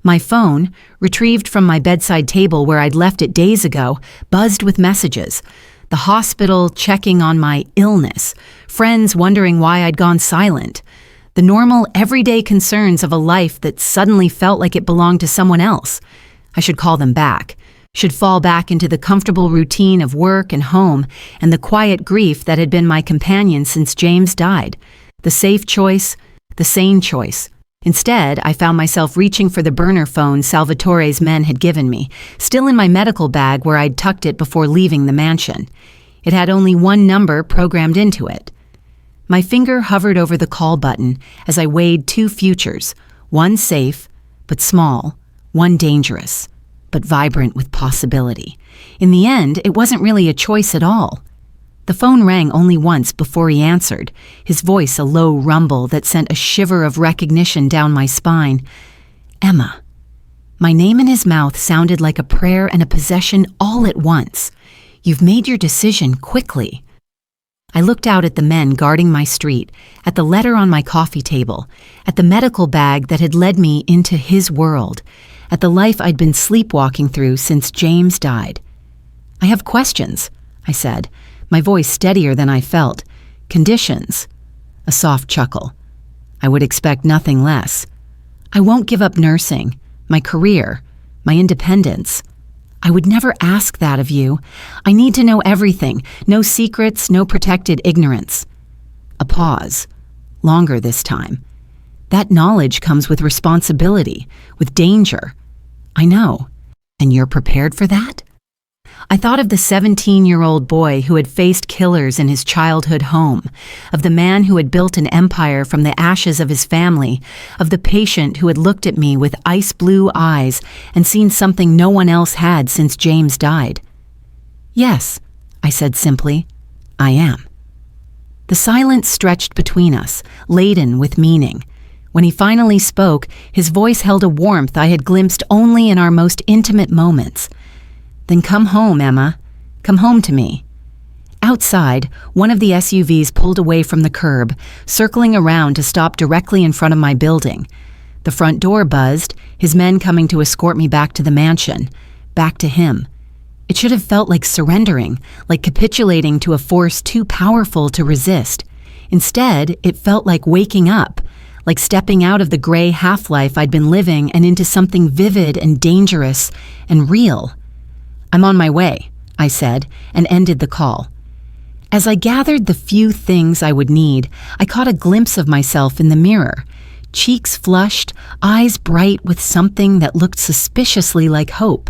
My phone, retrieved from my bedside table where I'd left it days ago, buzzed with messages. The hospital checking on my illness, friends wondering why I'd gone silent. The normal, everyday concerns of a life that suddenly felt like it belonged to someone else. I should call them back. Should fall back into the comfortable routine of work and home and the quiet grief that had been my companion since James died. The safe choice, the sane choice. Instead, I found myself reaching for the burner phone Salvatore's men had given me, still in my medical bag where I'd tucked it before leaving the mansion. It had only one number programmed into it. My finger hovered over the call button as I weighed two futures, one safe but small, one dangerous but vibrant with possibility. In the end, it wasn't really a choice at all. The phone rang only once before he answered, his voice a low rumble that sent a shiver of recognition down my spine. Emma. My name in his mouth sounded like a prayer and a possession all at once. You've made your decision quickly. I looked out at the men guarding my street, at the letter on my coffee table, at the medical bag that had led me into his world, at the life I'd been sleepwalking through since James died. I have questions, I said, my voice steadier than I felt. Conditions. A soft chuckle. I would expect nothing less. I won't give up nursing, my career, my independence. I would never ask that of you. I need to know everything. No secrets, no protected ignorance. A pause. Longer this time. That knowledge comes with responsibility, with danger. I know. And you're prepared for that? I thought of the 17-year-old boy who had faced killers in his childhood home, of the man who had built an empire from the ashes of his family, of the patient who had looked at me with ice-blue eyes and seen something no one else had since James died. Yes, I said simply, I am. The silence stretched between us, laden with meaning. When he finally spoke, his voice held a warmth I had glimpsed only in our most intimate moments. Then come home, Emma. Come home to me. Outside, one of the SUVs pulled away from the curb, circling around to stop directly in front of my building. The front door buzzed, his men coming to escort me back to the mansion, back to him. It should have felt like surrendering, like capitulating to a force too powerful to resist. Instead, it felt like waking up, like stepping out of the gray half-life I'd been living and into something vivid and dangerous and real. I'm on my way, I said, and ended the call. As I gathered the few things I would need, I caught a glimpse of myself in the mirror, cheeks flushed, eyes bright with something that looked suspiciously like hope.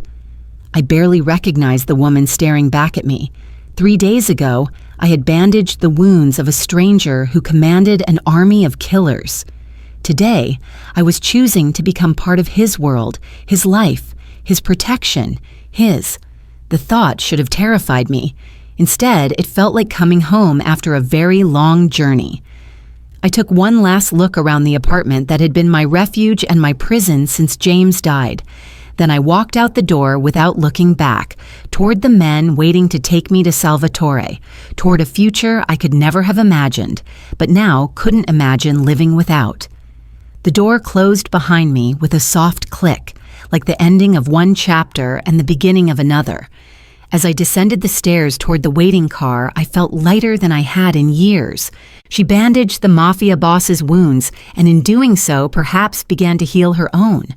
I barely recognized the woman staring back at me. 3 days ago, I had bandaged the wounds of a stranger who commanded an army of killers. Today, I was choosing to become part of his world, his life, his protection, his. The thought should have terrified me. Instead, it felt like coming home after a very long journey. I took one last look around the apartment that had been my refuge and my prison since James died. Then I walked out the door without looking back, toward the men waiting to take me to Salvatore, toward a future I could never have imagined, but now couldn't imagine living without. The door closed behind me with a soft click, like the ending of one chapter and the beginning of another. As I descended the stairs toward the waiting car, I felt lighter than I had in years. She bandaged the Mafia Boss's wounds, and in doing so, perhaps began to heal her own.